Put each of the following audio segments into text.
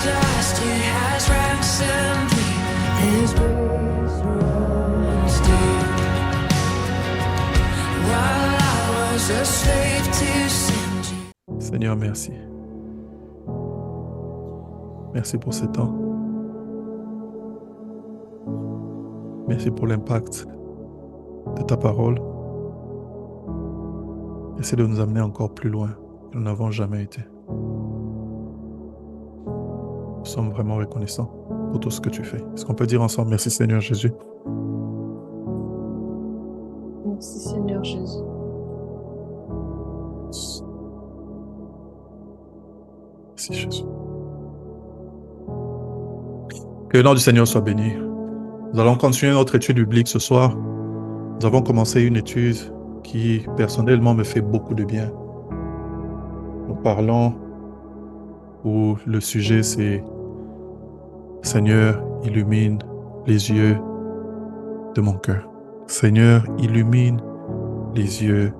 dust, it has ransomed me. His grace runs deep. While I was a slave to sin. Seigneur, merci. Merci pour ce temps. Merci pour l'impact de ta parole. Essaie de nous amener encore plus loin que nous n'avons jamais été. Nous sommes vraiment reconnaissants pour tout ce que tu fais. Est-ce qu'on peut dire ensemble merci Seigneur Jésus? Merci Seigneur Jésus. Merci Jésus. Que le nom du Seigneur soit béni. Nous allons continuer notre étude biblique ce soir. Nous avons commencé une étude qui, personnellement, me fait beaucoup de bien. Nous parlons où le sujet, c'est Seigneur, illumine les yeux de mon cœur. Seigneur, illumine les yeux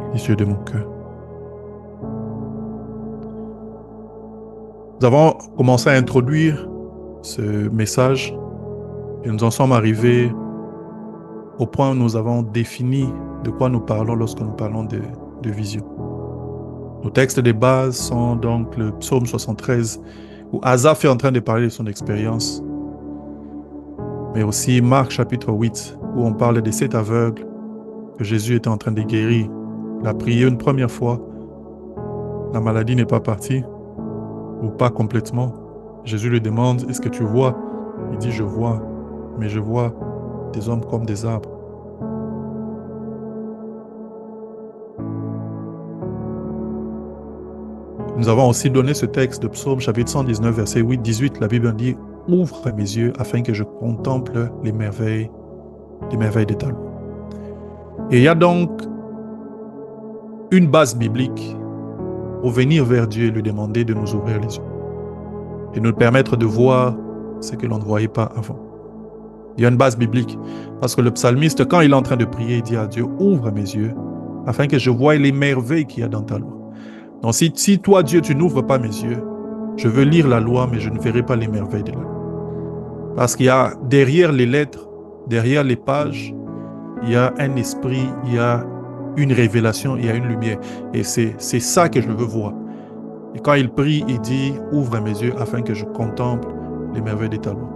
de mon cœur. Nous avons commencé à introduire ce message et nous en sommes arrivés au point où nous avons défini de quoi nous parlons lorsque nous parlons de vision. Nos textes de base sont donc le psaume 73 où Asaph est en train de parler de son expérience, mais aussi Marc chapitre 8 où on parle de cet aveugle que Jésus était en train de guérir. Il a prié une première fois, la maladie n'est pas partie ou pas complètement. Jésus lui demande, est-ce que tu vois? Il dit, je vois, mais je vois des hommes comme des arbres. Nous avons aussi donné ce texte de Psaume chapitre 119, verset 8-18. La Bible dit, ouvre mes yeux afin que je contemple les merveilles de ta loi. Et il y a donc une base biblique pour venir vers Dieu et lui demander de nous ouvrir les yeux et nous permettre de voir ce que l'on ne voyait pas avant. Il y a une base biblique parce que le psalmiste, quand il est en train de prier, il dit à Dieu, ouvre mes yeux afin que je voie les merveilles qu'il y a dans ta loi. Donc si toi, Dieu, tu n'ouvres pas mes yeux, je veux lire la loi, mais je ne verrai pas les merveilles de la loi. Parce qu'il y a derrière les lettres, derrière les pages, il y a un esprit, il y a une révélation, il y a une lumière. Et c'est ça que je veux voir. Et quand il prie, il dit, ouvre mes yeux afin que je contemple les merveilles de ta loi.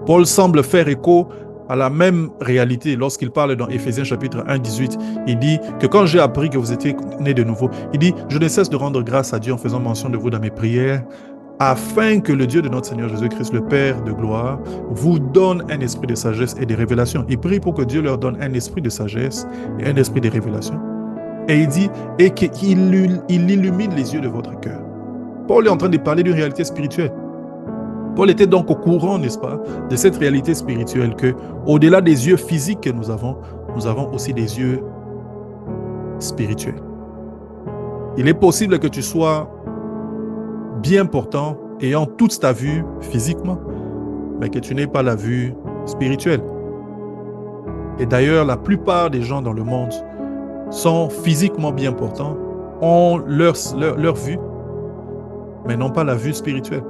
Paul semble faire écho à la même réalité lorsqu'il parle dans Éphésiens chapitre 1, 18. Il dit que quand j'ai appris que vous étiez nés de nouveau, il dit, je ne cesse de rendre grâce à Dieu en faisant mention de vous dans mes prières, afin que le Dieu de notre Seigneur Jésus-Christ, le Père de gloire, vous donne un esprit de sagesse et de révélation. Il prie pour que Dieu leur donne un esprit de sagesse et un esprit de révélation. Et il dit, et qu'il illumine les yeux de votre cœur. Paul est en train de parler d'une réalité spirituelle. Paul était donc au courant, n'est-ce pas, de cette réalité spirituelle que, au-delà des yeux physiques que nous avons aussi des yeux spirituels. Il est possible que tu sois bien portant, ayant toute ta vue physiquement, mais que tu n'aies pas la vue spirituelle. Et d'ailleurs, la plupart des gens dans le monde sont physiquement bien portants, ont leur vue, mais n'ont pas la vue spirituelle.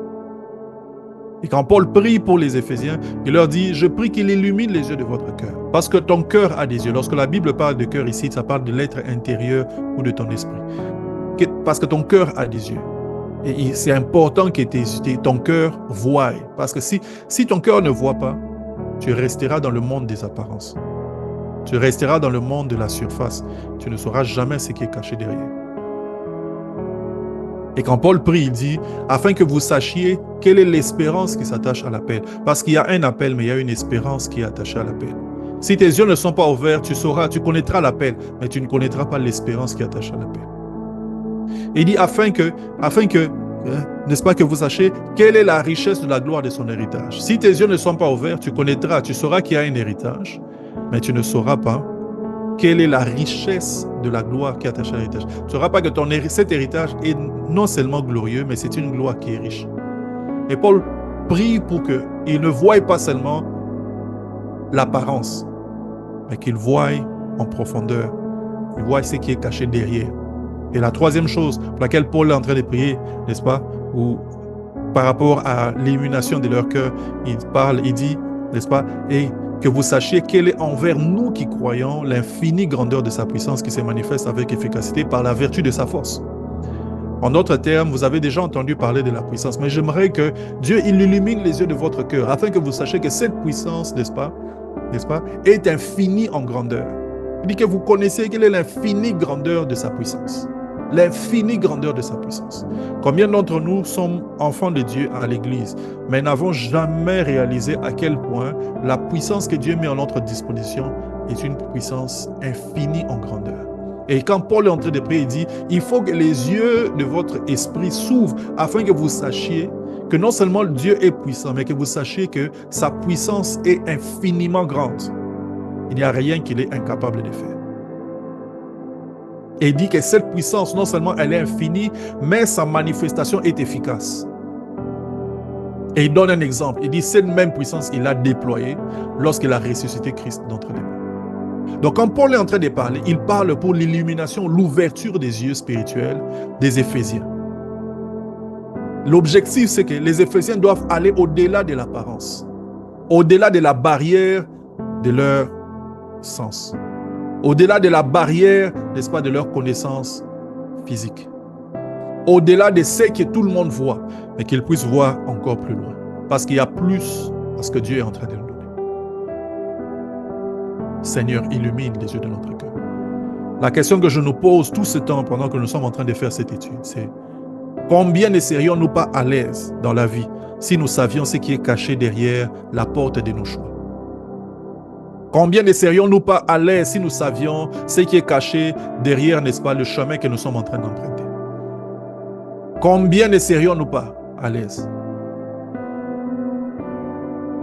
Et quand Paul prie pour les Éphésiens, il leur dit, je prie qu'il illumine les yeux de votre cœur. Parce que ton cœur a des yeux. Lorsque la Bible parle de cœur ici, ça parle de l'être intérieur ou de ton esprit. Parce que ton cœur a des yeux. Et c'est important que ton cœur voie. Parce que si ton cœur ne voit pas, tu resteras dans le monde des apparences. Tu resteras dans le monde de la surface. Tu ne sauras jamais ce qui est caché derrière. Et quand Paul prie, il dit, afin que vous sachiez quelle est l'espérance qui s'attache à l'appel. Parce qu'il y a un appel, mais il y a une espérance qui est attachée à l'appel. Si tes yeux ne sont pas ouverts, tu connaîtras l'appel, mais tu ne connaîtras pas l'espérance qui est attachée à l'appel. Et il dit, afin que, n'est-ce pas, que vous sachiez quelle est la richesse de la gloire de son héritage. Si tes yeux ne sont pas ouverts, tu sauras qu'il y a un héritage, mais tu ne sauras pas quelle est la richesse de la gloire qui est attachée à l'héritage. Tu ne sauras pas que cet héritage est non seulement glorieux, mais c'est une gloire qui est riche. Et Paul prie pour qu'il ne voie pas seulement l'apparence, mais qu'il voie en profondeur. Il voie ce qui est caché derrière. Et la troisième chose pour laquelle Paul est en train de prier, n'est-ce pas, ou par rapport à l'illumination de leur cœur, il parle, il dit, n'est-ce pas, et que vous sachiez quelle est envers nous qui croyons l'infinie grandeur de sa puissance qui se manifeste avec efficacité par la vertu de sa force. En d'autres termes, vous avez déjà entendu parler de la puissance, mais j'aimerais que Dieu il illumine les yeux de votre cœur afin que vous sachiez que cette puissance, n'est-ce pas, est infinie en grandeur. Il dit que vous connaissez quelle est l'infinie grandeur de sa puissance. L'infinie grandeur de sa puissance. Combien d'entre nous sommes enfants de Dieu à l'Église, mais n'avons jamais réalisé à quel point la puissance que Dieu met en notre disposition est une puissance infinie en grandeur. Et quand Paul est en train de prier, il dit, il faut que les yeux de votre esprit s'ouvrent afin que vous sachiez que non seulement Dieu est puissant, mais que vous sachiez que sa puissance est infiniment grande. Il n'y a rien qu'il est incapable de faire. Et il dit que cette puissance, non seulement elle est infinie, mais sa manifestation est efficace. Et il donne un exemple. Il dit, cette même puissance, il l'a déployée lorsqu'il a ressuscité Christ d'entre les morts. Donc, quand Paul est en train de parler, il parle pour l'illumination, l'ouverture des yeux spirituels des Éphésiens. L'objectif, c'est que les Éphésiens doivent aller au-delà de l'apparence, au-delà de la barrière de leur sens, au-delà de la barrière, n'est-ce pas, de leur connaissance physique, au-delà de ce que tout le monde voit, mais qu'ils puissent voir encore plus loin, parce qu'il y a plus à ce que Dieu est en train de nous donner. Seigneur, illumine les yeux de notre cœur. La question que je nous pose tout ce temps pendant que nous sommes en train de faire cette étude, c'est combien ne serions-nous pas à l'aise dans la vie si nous savions ce qui est caché derrière la porte de nos choix? Combien ne serions-nous pas à l'aise si nous savions ce qui est caché derrière, n'est-ce pas, le chemin que nous sommes en train d'emprunter? Combien ne serions-nous pas à l'aise?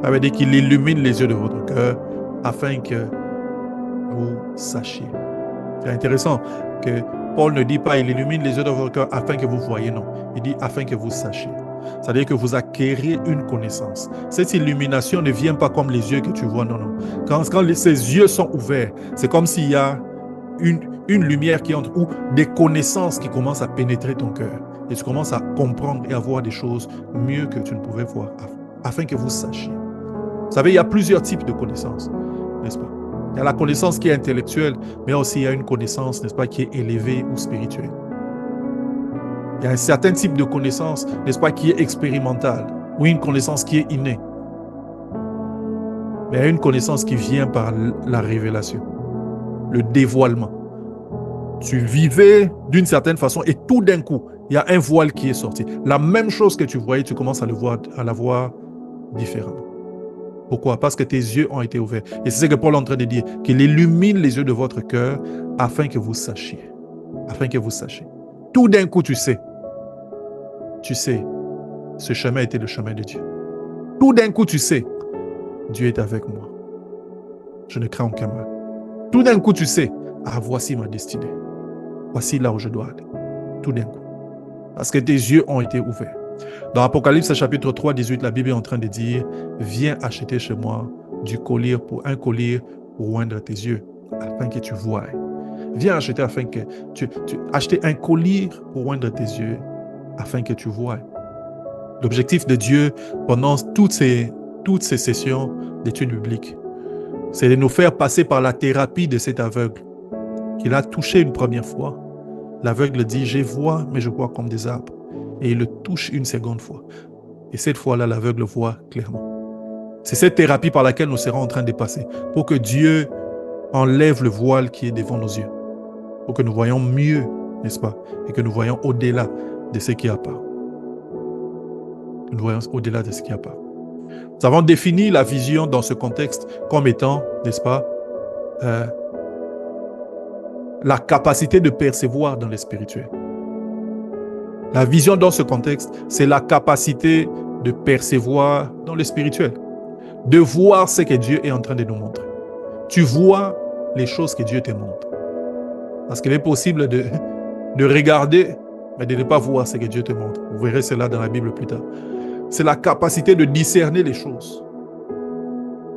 Ça veut dire qu'il illumine les yeux de votre cœur afin que vous sachiez. C'est intéressant que Paul ne dit pas il illumine les yeux de votre cœur afin que vous voyez, non. Il dit afin que vous sachiez. C'est-à-dire que vous acquérez une connaissance. Cette illumination ne vient pas comme les yeux que tu vois, non, non. Quand ces yeux sont ouverts, c'est comme s'il y a une lumière qui entre ou des connaissances qui commencent à pénétrer ton cœur. Et tu commences à comprendre et à voir des choses mieux que tu ne pouvais voir avant, afin que vous sachiez. Vous savez, il y a plusieurs types de connaissances, n'est-ce pas? Il y a la connaissance qui est intellectuelle, mais aussi il y a une connaissance, n'est-ce pas, qui est élevée ou spirituelle. Il y a un certain type de connaissance, n'est-ce pas, qui est expérimentale, ou une connaissance qui est innée. Mais il y a une connaissance qui vient par la révélation, le dévoilement. Tu vivais d'une certaine façon et tout d'un coup, il y a un voile qui est sorti. La même chose que tu voyais, tu commences à la voir différemment. Pourquoi? Parce que tes yeux ont été ouverts. Et c'est ce que Paul est en train de dire, qu'il illumine les yeux de votre cœur afin que vous sachiez. Afin que vous sachiez. Tout d'un coup, tu sais, ce chemin était le chemin de Dieu. Tout d'un coup, tu sais, Dieu est avec moi. Je ne crains aucun mal. Tout d'un coup, tu sais, voici ma destinée. Voici là où je dois aller. Tout d'un coup. Parce que tes yeux ont été ouverts. Dans Apocalypse chapitre 3, 18, la Bible est en train de dire « Viens acheter chez moi un collier pour oindre tes yeux, afin que tu voies. » Viens acheter afin que acheter un collier pour oindre tes yeux, afin que tu voies. L'objectif de Dieu pendant toutes ces sessions d'études bibliques, c'est de nous faire passer par la thérapie de cet aveugle qu'il a touché une première fois. L'aveugle dit « Je vois, mais je vois comme des arbres. » Et il le touche une seconde fois. Et cette fois-là, l'aveugle voit clairement. C'est cette thérapie par laquelle nous serons en train de passer pour que Dieu enlève le voile qui est devant nos yeux. Pour que nous voyons mieux, n'est-ce pas? Et que nous voyons au-delà de ce qui apparaît. Nous voyons au-delà de ce qui apparaît. Nous avons défini la vision dans ce contexte comme étant, n'est-ce pas, la capacité de percevoir dans le spirituel. La vision dans ce contexte, c'est la capacité de percevoir dans le spirituel, de voir ce que Dieu est en train de nous montrer. Tu vois les choses que Dieu te montre. Parce qu'il est possible de regarder, mais de ne pas voir ce que Dieu te montre. Vous verrez cela dans la Bible plus tard. C'est la capacité de discerner les choses,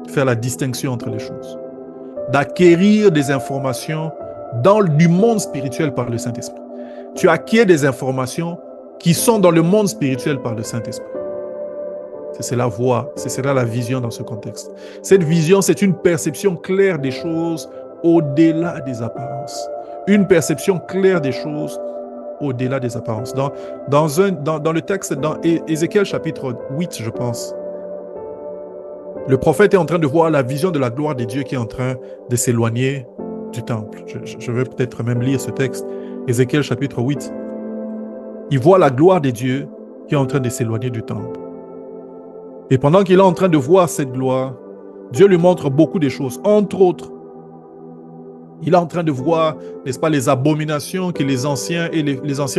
de faire la distinction entre les choses, d'acquérir des informations du monde spirituel par le Saint-Esprit. Tu acquiers des informations qui sont dans le monde spirituel par le Saint-Esprit. C'est la voix, c'est cela la vision dans ce contexte. Cette vision, c'est une perception claire des choses au-delà des apparences. Une perception claire des choses au-delà des apparences. Dans le texte, dans Ézéchiel chapitre 8, je pense, le prophète est en train de voir la vision de la gloire de Dieu qui est en train de s'éloigner du temple. Je vais peut-être même lire ce texte. Ézéchiel chapitre 8. Il voit la gloire de Dieu qui est en train de s'éloigner du temple. Et pendant qu'il est en train de voir cette gloire, Dieu lui montre beaucoup de choses. Entre autres, il est en train de voir, n'est-ce pas, les abominations que les anciens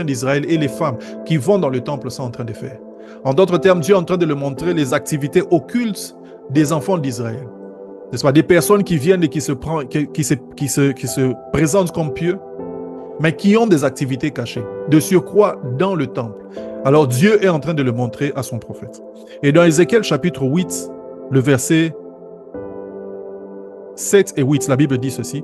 d'Israël et les femmes qui vont dans le temple sont en train de faire. En d'autres termes, Dieu est en train de lui montrer les activités occultes des enfants d'Israël. N'est-ce pas, des personnes qui viennent et qui se présentent comme pieux, mais qui ont des activités cachées, de surcroît dans le temple. Alors Dieu est en train de le montrer à son prophète. Et dans Ézéchiel chapitre 8, le verset 7 et 8, la Bible dit ceci.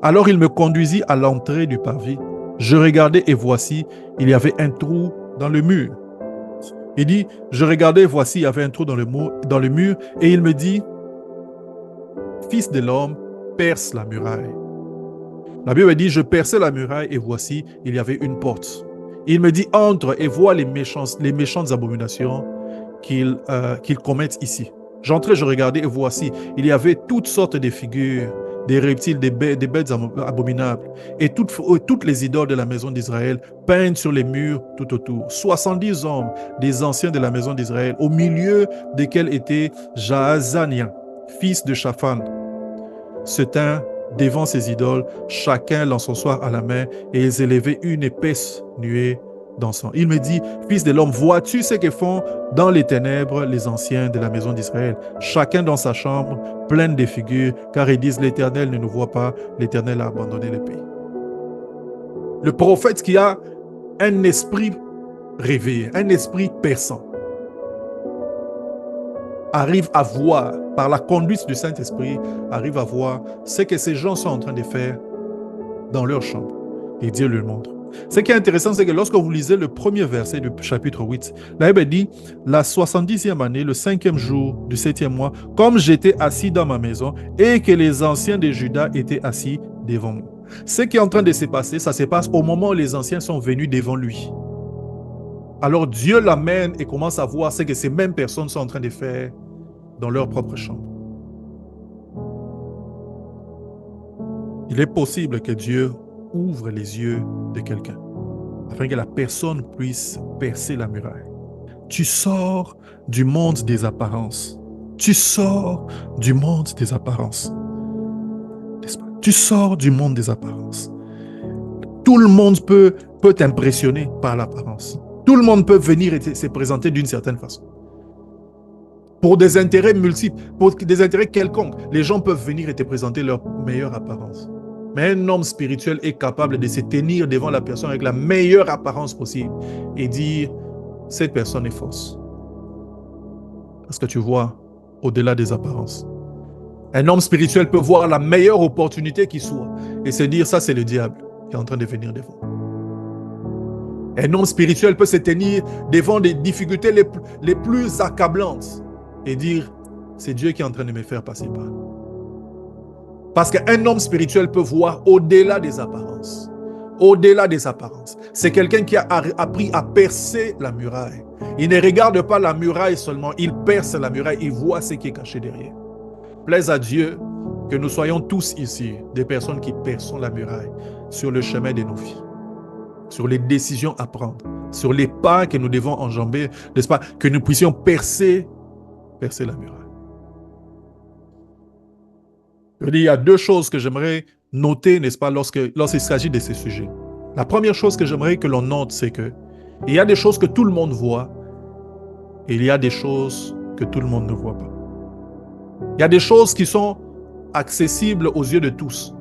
Alors il me conduisit à l'entrée du parvis. Je regardais et voici, il y avait un trou dans le mur. Il dit, je regardais et voici, il y avait un trou dans le mur, et il me dit, Fils de l'homme, perce la muraille. La Bible dit, je perçais la muraille et voici, il y avait une porte. Il me dit, entre et vois les méchantes abominations qu'ils commettent ici. J'entrais, je regardais et voici, il y avait toutes sortes de figures, des reptiles, des bêtes abominables, et toutes les idoles de la maison d'Israël peintes sur les murs tout autour. 70 hommes, des anciens de la maison d'Israël, au milieu desquels était Jaazania, fils de Shaphan, se tint devant ces idoles, chacun l'encensoir à la main, et ils élevaient une épaisse nuée d'encens. Il me dit, Fils de l'homme, vois-tu ce que font dans les ténèbres les anciens de la maison d'Israël, chacun dans sa chambre, pleine de figures, car ils disent, l'Éternel ne nous voit pas, l'Éternel a abandonné le pays. Le prophète qui a un esprit réveillé, un esprit perçant, arrive à voir, par la conduite du Saint-Esprit, arrive à voir ce que ces gens sont en train de faire dans leur chambre. Et Dieu le montre. Ce qui est intéressant, c'est que lorsque vous lisez le premier verset du chapitre 8, la Bible dit, la 70e année, le 5e jour du 7e mois, comme j'étais assis dans ma maison et que les anciens de Juda étaient assis devant moi. Ce qui est en train de se passer, ça se passe au moment où les anciens sont venus devant lui. Alors Dieu l'amène et commence à voir ce que ces mêmes personnes sont en train de faire dans leur propre chambre. Il est possible que Dieu ouvre les yeux de quelqu'un afin que la personne puisse percer la muraille. Tu sors du monde des apparences. Tu sors du monde des apparences. N'est-ce pas? Tu sors du monde des apparences. Tout le monde peut t'impressionner par l'apparence. Tout le monde peut venir et se présenter d'une certaine façon. Pour des intérêts multiples, pour des intérêts quelconques, les gens peuvent venir et te présenter leur meilleure apparence. Mais un homme spirituel est capable de se tenir devant la personne avec la meilleure apparence possible et dire, cette personne est fausse. Parce que tu vois au-delà des apparences. Un homme spirituel peut voir la meilleure opportunité qui soit et se dire, ça c'est le diable qui est en train de venir devant. Un homme spirituel peut se tenir devant des difficultés les plus accablantes et dire, c'est Dieu qui est en train de me faire passer par là. Parce qu'un homme spirituel peut voir au-delà des apparences. Au-delà des apparences. C'est quelqu'un qui a appris à percer la muraille. Il ne regarde pas la muraille seulement, il perce la muraille, il voit ce qui est caché derrière. Plaise à Dieu que nous soyons tous ici des personnes qui perçons la muraille sur le chemin de nos vies, sur les décisions à prendre, sur les pas que nous devons enjamber, n'est-ce pas, que nous puissions percer la muraille. Il y a deux choses que j'aimerais noter, n'est-ce pas, lorsqu'il s'agit de ces sujets. La première chose que j'aimerais que l'on note, c'est que il y a des choses que tout le monde voit et il y a des choses que tout le monde ne voit pas. Il y a des choses qui sont accessibles aux yeux de tous.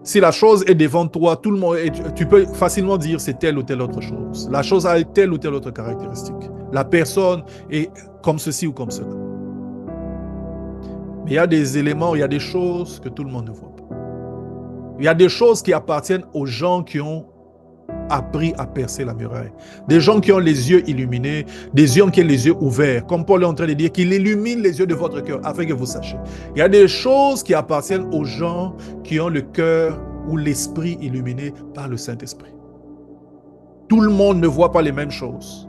Si la chose est devant toi, tout le monde, tu peux facilement dire c'est telle ou telle autre chose. La chose a telle ou telle autre caractéristique. La personne est comme ceci ou comme cela. Mais il y a des éléments, il y a des choses que tout le monde ne voit pas. Il y a des choses qui appartiennent aux gens qui ont appris à percer la muraille. Des gens qui ont les yeux illuminés, des gens qui ont les yeux ouverts, comme Paul est en train de dire, qu'il illumine les yeux de votre cœur afin que vous sachiez. Il y a des choses qui appartiennent aux gens qui ont le cœur ou l'esprit illuminé par le Saint-Esprit. Tout le monde ne voit pas les mêmes choses.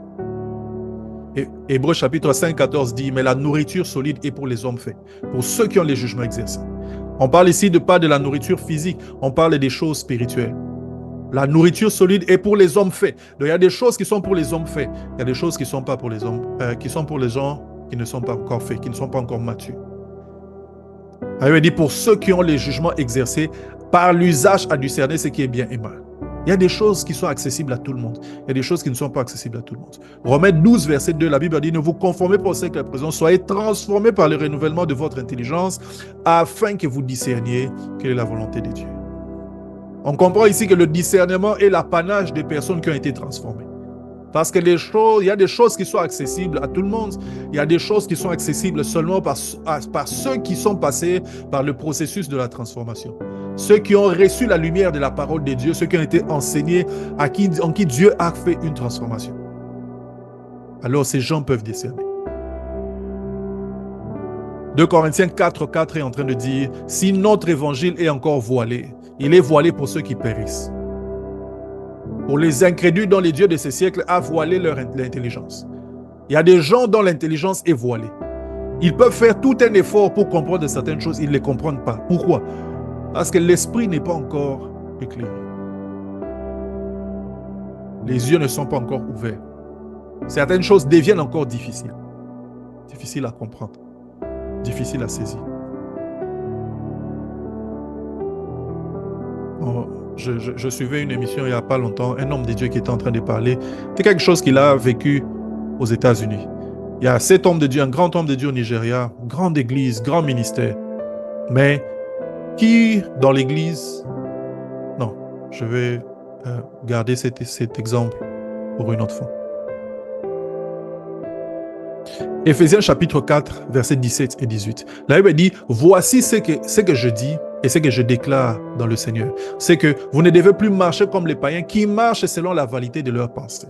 Et Hébreux chapitre 5, 14 dit, mais la nourriture solide est pour les hommes faits, pour ceux qui ont les jugements exercés. On parle ici pas de la nourriture physique, on parle des choses spirituelles. La nourriture solide est pour les hommes faits. Donc il y a des choses qui sont pour les hommes faits, il y a des choses qui ne sont pas pour les hommes, qui sont pour les gens qui ne sont pas encore faits, qui ne sont pas encore matures. Il dit pour ceux qui ont les jugements exercés par l'usage à discerner ce qui est bien et mal. Il y a des choses qui sont accessibles à tout le monde. Il y a des choses qui ne sont pas accessibles à tout le monde. Romains 12, verset 2, la Bible dit, ne vous conformez pas au siècle présent, soyez transformés par le renouvellement de votre intelligence afin que vous discerniez quelle est la volonté de Dieu. On comprend ici que le discernement est l'apanage des personnes qui ont été transformées. Parce que il y a des choses qui sont accessibles à tout le monde. Il y a des choses qui sont accessibles seulement par ceux qui sont passés par le processus de la transformation. Ceux qui ont reçu la lumière de la parole de Dieu, ceux qui ont été enseignés, en qui Dieu a fait une transformation. Alors ces gens peuvent discerner. 2 Corinthiens 4, 4 est en train de dire, si notre évangile est encore voilé, il est voilé pour ceux qui périssent. Pour les incrédules dont les dieux de ce siècle a voilé leur intelligence. Il y a des gens dont l'intelligence est voilée. Ils peuvent faire tout un effort pour comprendre certaines choses, ils ne les comprennent pas. Pourquoi? Parce que l'esprit n'est pas encore éclairé. Les yeux ne sont pas encore ouverts. Certaines choses deviennent encore difficiles. Difficiles à comprendre. Difficiles à saisir. Je suivais une émission il n'y a pas longtemps, un homme de Dieu qui était en train de parler de quelque chose qu'il a vécu aux États-Unis. Il y a cet homme de Dieu, un grand homme de Dieu au Nigeria, grande église, grand ministère, mais qui dans l'église... Non, je vais garder cet exemple pour une autre fois. Éphésiens chapitre 4, versets 17 et 18. La Bible dit, voici ce que je dis et ce que je déclare dans le Seigneur. C'est que vous ne devez plus marcher comme les païens qui marchent selon la vanité de leurs pensées.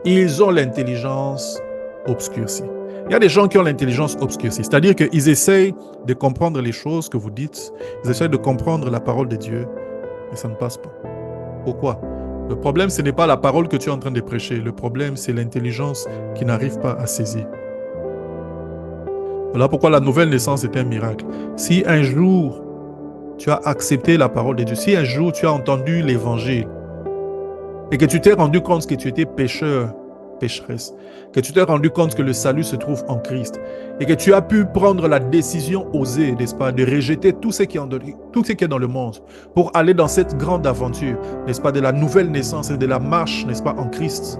Ils ont l'intelligence obscurcie. Il y a des gens qui ont l'intelligence obscurcie, c'est-à-dire qu'ils essayent de comprendre les choses que vous dites, ils essayent de comprendre la parole de Dieu, mais ça ne passe pas. Pourquoi? Le problème, ce n'est pas la parole que tu es en train de prêcher, le problème, c'est l'intelligence qui n'arrive pas à saisir. Voilà pourquoi la nouvelle naissance est un miracle. Si un jour, tu as accepté la parole de Dieu, si un jour tu as entendu l'évangile et que tu t'es rendu compte que tu étais pécheur, pécheresse, que tu t'es rendu compte que le salut se trouve en Christ et que tu as pu prendre la décision osée, n'est-ce pas, de rejeter tout ce qui est dans le monde pour aller dans cette grande aventure, n'est-ce pas, de la nouvelle naissance et de la marche, n'est-ce pas, en Christ.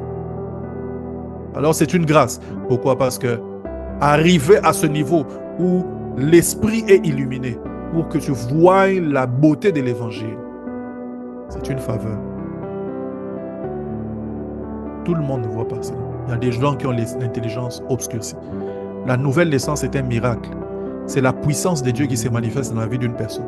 Alors c'est une grâce. Pourquoi? Parce que arriver à ce niveau où l'esprit est illuminé pour que tu voies la beauté de l'évangile, c'est une faveur. Tout le monde ne voit pas cela. Il y a des gens qui ont l'intelligence obscurcie. La nouvelle naissance est un miracle. C'est la puissance de Dieu qui se manifeste dans la vie d'une personne.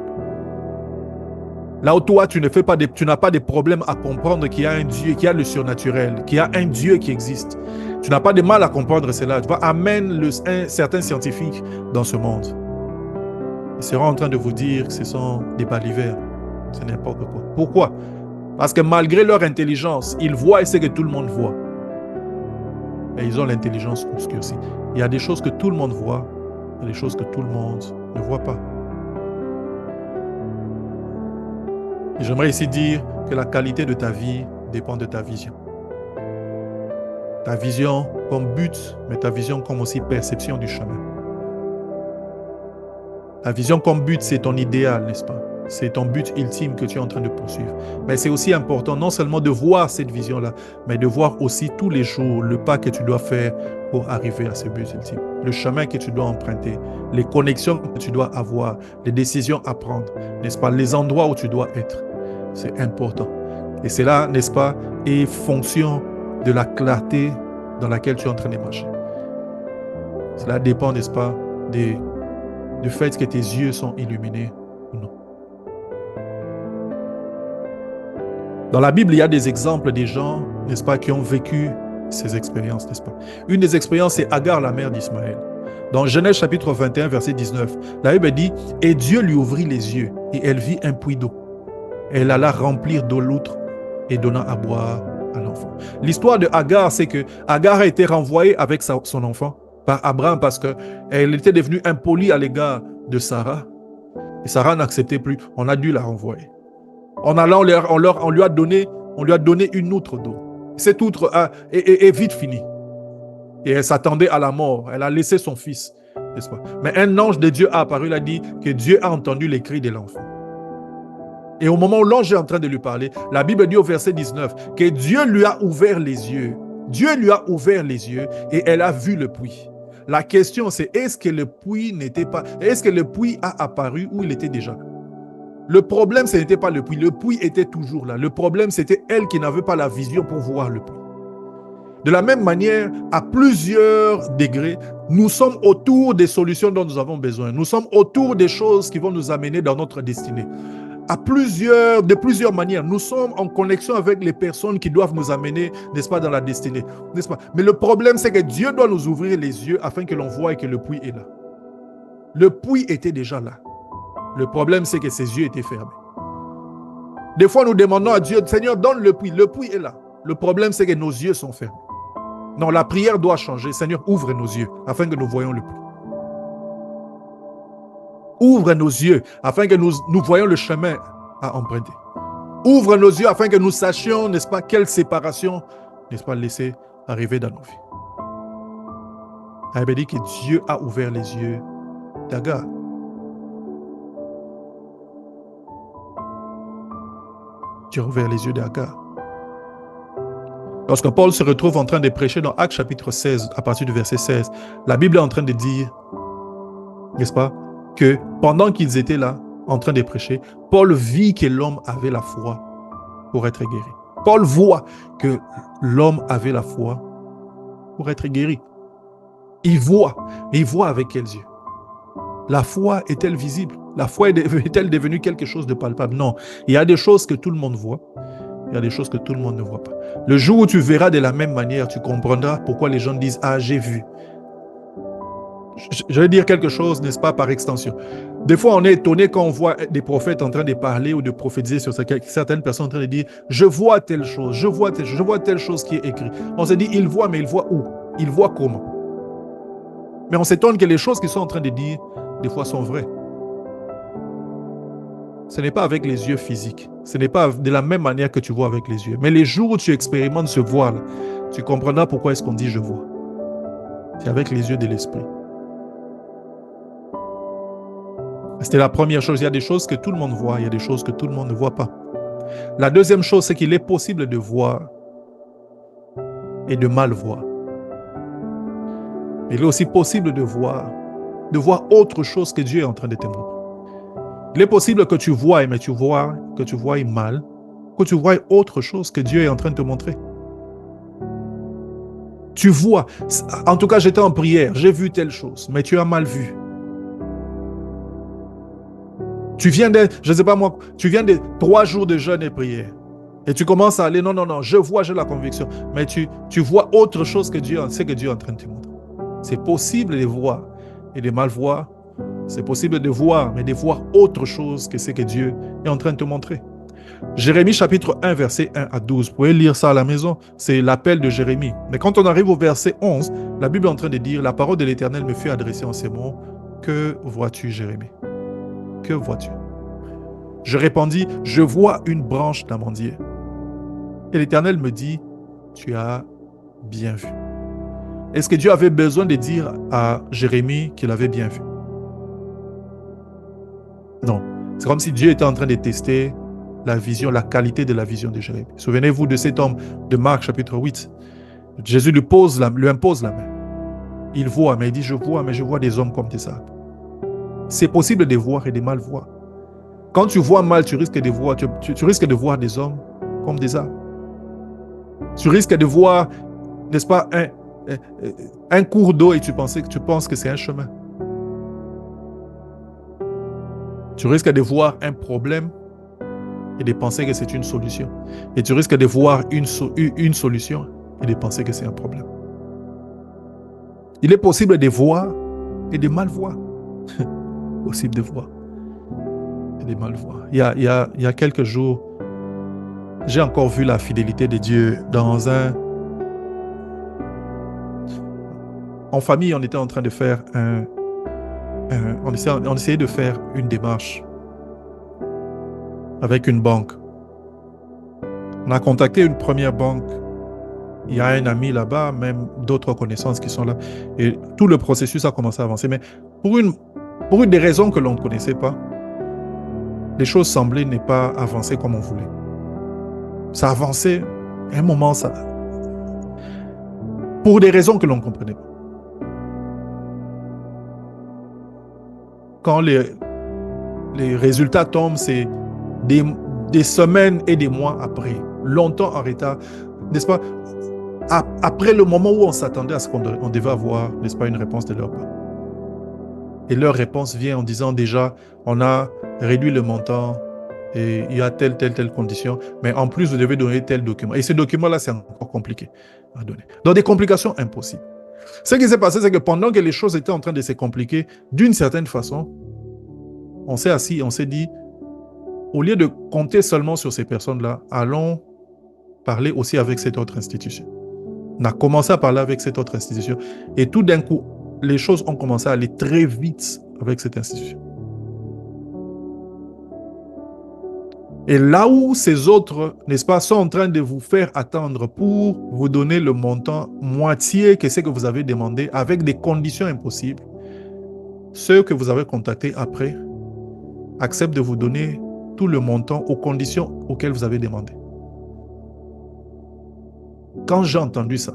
Là où toi, tu n'as pas de problème à comprendre qu'il y a un Dieu, qu'il y a le surnaturel, qu'il y a un Dieu qui existe. Tu n'as pas de mal à comprendre cela. Tu vois, amène certains scientifiques dans ce monde. Ils seront en train de vous dire que ce sont des balivers. C'est n'importe quoi. Pourquoi? Parce que malgré leur intelligence, ils voient ce que tout le monde voit. Et ils ont l'intelligence obscurcie. Il y a des choses que tout le monde voit, il y a des choses que tout le monde ne voit pas. Et j'aimerais ici dire que la qualité de ta vie dépend de ta vision. Ta vision comme but, mais ta vision comme aussi perception du chemin. Ta vision comme but, c'est ton idéal, n'est-ce pas? C'est ton but ultime que tu es en train de poursuivre. Mais c'est aussi important non seulement de voir cette vision-là, mais de voir aussi tous les jours le pas que tu dois faire pour arriver à ce but ultime. Le chemin que tu dois emprunter, les connexions que tu dois avoir, les décisions à prendre, n'est-ce pas? Les endroits où tu dois être. C'est important. Et cela, n'est-ce pas, est fonction de la clarté dans laquelle tu es en train de marcher. Cela dépend, n'est-ce pas, du fait que tes yeux sont illuminés ou non. Dans la Bible, il y a des exemples des gens, n'est-ce pas, qui ont vécu ces expériences, n'est-ce pas? Une des expériences, c'est Agar, la mère d'Ismaël. Dans Genèse chapitre 21, verset 19, la Bible dit « Et Dieu lui ouvrit les yeux, et elle vit un puits d'eau. Elle alla remplir d'eau l'outre et donna à boire à l'enfant. » L'histoire de Agar, c'est que Agar a été renvoyée avec son enfant par Abraham parce qu'elle était devenue impolie à l'égard de Sarah. Et Sarah n'acceptait plus. On a dû la renvoyer. En allant, on lui a donné une outre d'eau. Cette outre est vite finie. Et elle s'attendait à la mort. Elle a laissé son fils, n'est-ce pas? Mais un ange de Dieu a apparu, il a dit que Dieu a entendu les cris de l'enfant. Et au moment où l'ange est en train de lui parler, la Bible dit au verset 19 que Dieu lui a ouvert les yeux. Dieu lui a ouvert les yeux et elle a vu le puits. La question c'est, est-ce que le puits a apparu ou il était déjà là? Le problème, ce n'était pas le puits. Le puits était toujours là. Le problème, c'était elle qui n'avait pas la vision pour voir le puits. De la même manière, à plusieurs degrés, nous sommes autour des solutions dont nous avons besoin. Nous sommes autour des choses qui vont nous amener dans notre destinée. De plusieurs manières, nous sommes en connexion avec les personnes qui doivent nous amener, n'est-ce pas, dans la destinée, n'est-ce pas? Mais le problème, c'est que Dieu doit nous ouvrir les yeux afin que l'on voie que le puits est là. Le puits était déjà là. Le problème, c'est que ses yeux étaient fermés. Des fois, nous demandons à Dieu, Seigneur, donne le puits. Le puits est là. Le problème, c'est que nos yeux sont fermés. Non, la prière doit changer. Seigneur, ouvre nos yeux afin que nous voyions le puits. Ouvre nos yeux afin que nous voyions le chemin à emprunter. Ouvre nos yeux afin que nous sachions, n'est-ce pas, quelle séparation, n'est-ce pas, laisser arriver dans nos vies. La Bible dit que Dieu a ouvert les yeux d'Agar. Dieu a ouvert les yeux d'Agar. Lorsque Paul se retrouve en train de prêcher dans Actes chapitre 16, à partir du verset 16, la Bible est en train de dire, n'est-ce pas, que pendant qu'ils étaient là, en train de prêcher, Paul vit que l'homme avait la foi pour être guéri. Paul voit que l'homme avait la foi pour être guéri. Il voit, mais il voit avec quels yeux? La foi est-elle visible? La foi est-elle devenue quelque chose de palpable? Non, il y a des choses que tout le monde voit. Il y a des choses que tout le monde ne voit pas. Le jour où tu verras de la même manière, tu comprendras pourquoi les gens disent « Ah, j'ai vu ». Je vais dire quelque chose, n'est-ce pas, par extension. Des fois, on est étonné quand on voit des prophètes en train de parler ou de prophétiser sur certaines personnes en train de dire « Je vois telle chose, je vois telle chose qui est écrite ». On se dit « Il voit, mais il voit où? Il voit comment ?» Mais on s'étonne que les choses qu'ils sont en train de dire, des fois, sont vraies. Ce n'est pas avec les yeux physiques. Ce n'est pas de la même manière que tu vois avec les yeux. Mais les jours où tu expérimentes ce voir-là, tu comprendras pourquoi est-ce qu'on dit « je vois ». C'est avec les yeux de l'esprit. C'était la première chose. Il y a des choses que tout le monde voit, il y a des choses que tout le monde ne voit pas. La deuxième chose, c'est qu'il est possible de voir et de mal voir. Il est aussi possible de voir autre chose que Dieu est en train de te montrer. Il est possible que tu vois, mais que tu vois mal, que tu vois autre chose que Dieu est en train de te montrer. Tu vois, en tout cas j'étais en prière, j'ai vu telle chose, mais tu as mal vu. Tu viens de 3 jours de jeûne et prière. Et tu commences à aller, non, j'ai la conviction. Mais tu vois autre chose que Dieu est en train de te montrer. C'est possible de voir et de mal voir. C'est possible de voir, mais de voir autre chose que ce que Dieu est en train de te montrer. Jérémie chapitre 1, verset 1 à 12. Vous pouvez lire ça à la maison. C'est l'appel de Jérémie. Mais quand on arrive au verset 11, la Bible est en train de dire, la parole de l'Éternel me fut adressée en ces mots. Que vois-tu, Jérémie? Que vois-tu? Je répondis, je vois une branche d'amandier. Et l'Éternel me dit, tu as bien vu. Est-ce que Dieu avait besoin de dire à Jérémie qu'il avait bien vu? Non. C'est comme si Dieu était en train de tester la vision, la qualité de la vision de Jérémie. Souvenez-vous de cet homme de Marc chapitre 8. Jésus lui impose la main. Il voit, mais il dit, je vois, mais je vois des hommes comme des arbres. C'est possible de voir et de mal voir. Quand tu vois mal, tu risques de voir des hommes comme des arbres. Tu risques de voir, n'est-ce pas, un cours d'eau et tu penses que c'est un chemin. Tu risques de voir un problème et de penser que c'est une solution. Et tu risques de voir une solution et de penser que c'est un problème. Il est possible de voir et de mal voir. Possible de voir et de mal voir. Il y a quelques jours, j'ai encore vu la fidélité de Dieu dans un... En famille, on était en train de faire on essayait de faire une démarche avec une banque. On a contacté une première banque. Il y a un ami là-bas, même d'autres connaissances qui sont là. Et tout le processus a commencé à avancer. Mais pour une des raisons que l'on ne connaissait pas, les choses semblaient ne pas avancer comme on voulait. Ça avançait, à un moment, ça... Pour des raisons que l'on ne comprenait pas. Quand les résultats tombent, c'est des semaines et des mois après, longtemps en retard, n'est-ce pas? Après le moment où on s'attendait à ce qu'on devait avoir, n'est-ce pas, une réponse de leur part. Et leur réponse vient en disant déjà, on a réduit le montant et il y a telle condition, mais en plus, vous devez donner tel document. Et ce document-là, c'est encore compliqué à donner. Donc, des complications impossibles. Ce qui s'est passé, c'est que pendant que les choses étaient en train de se compliquer, d'une certaine façon, on s'est assis, on s'est dit, au lieu de compter seulement sur ces personnes-là, allons parler aussi avec cette autre institution. On a commencé à parler avec cette autre institution et tout d'un coup, les choses ont commencé à aller très vite avec cette institution. Et là où ces autres, n'est-ce pas, sont en train de vous faire attendre pour vous donner le montant moitié que ce que vous avez demandé avec des conditions impossibles, ceux que vous avez contactés après acceptent de vous donner tout le montant aux conditions auxquelles vous avez demandé. Quand j'ai entendu ça,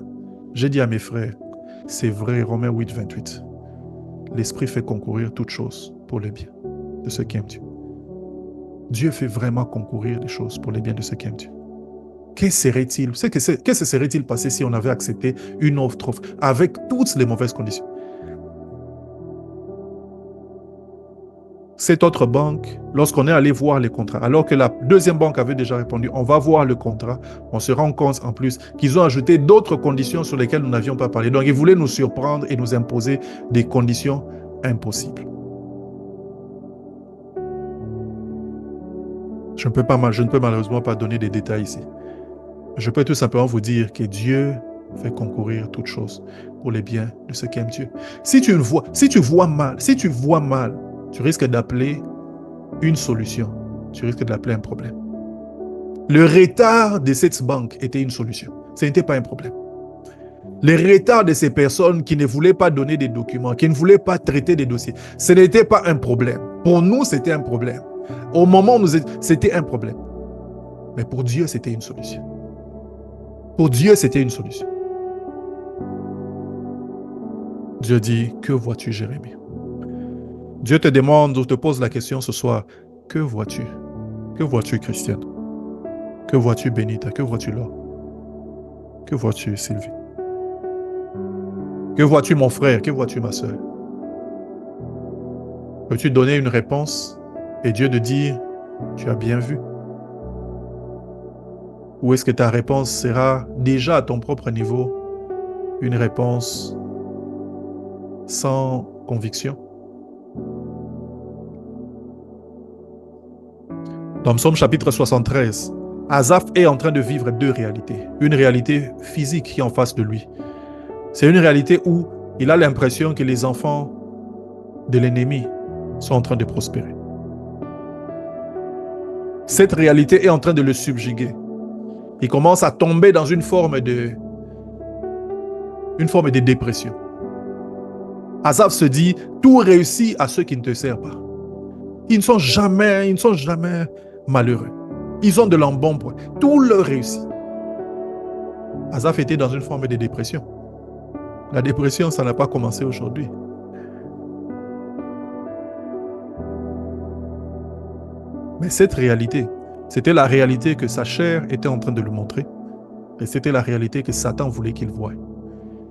j'ai dit à mes frères, c'est vrai, Romains 8, 28. L'Esprit fait concourir toutes choses pour le bien de ceux qui aiment Dieu. Dieu fait vraiment concourir les choses pour le bien de ceux qui aiment Dieu. Que se serait-il passé si on avait accepté une autre offre avec toutes les mauvaises conditions? Cette autre banque, lorsqu'on est allé voir les contrats, alors que la deuxième banque avait déjà répondu, on va voir le contrat, on se rend compte en plus qu'ils ont ajouté d'autres conditions sur lesquelles nous n'avions pas parlé. Donc, ils voulaient nous surprendre et nous imposer des conditions impossibles. Je ne peux malheureusement pas donner des détails ici. Je peux tout simplement vous dire que Dieu fait concourir toutes choses pour les biens de ceux qui aiment Dieu. Si tu vois mal, tu risques d'appeler une solution. Tu risques d'appeler un problème. Le retard de cette banque était une solution. Ce n'était pas un problème. Le retard de ces personnes qui ne voulaient pas donner des documents, qui ne voulaient pas traiter des dossiers, ce n'était pas un problème. Pour nous, c'était un problème. Au moment où c'était un problème. Mais pour Dieu, c'était une solution. Pour Dieu, c'était une solution. Dieu dit, que vois-tu, Jérémie? Dieu te demande ou te pose la question ce soir, que vois-tu? Que vois-tu, Christiane? Que vois-tu, Benita? Que vois-tu, Laure? Que vois-tu, Sylvie? Que vois-tu, mon frère? Que vois-tu, ma soeur? Peux-tu donner une réponse et Dieu te dire, tu as bien vu? Ou est-ce que ta réponse sera déjà à ton propre niveau une réponse sans conviction? Dans Psaume chapitre 73, Asaph est en train de vivre deux réalités. Une réalité physique qui est en face de lui. C'est une réalité où il a l'impression que les enfants de l'ennemi sont en train de prospérer. Cette réalité est en train de le subjuguer. Il commence à tomber dans une forme de dépression. Asaph se dit, tout réussit à ceux qui ne te servent pas. Ils ne sont jamais malheureux. Ils ont de l'embonpoint. Tout leur réussit. Asaph était dans une forme de dépression. La dépression, ça n'a pas commencé aujourd'hui. Mais cette réalité, c'était la réalité que sa chair était en train de lui montrer. Et c'était la réalité que Satan voulait qu'il voie.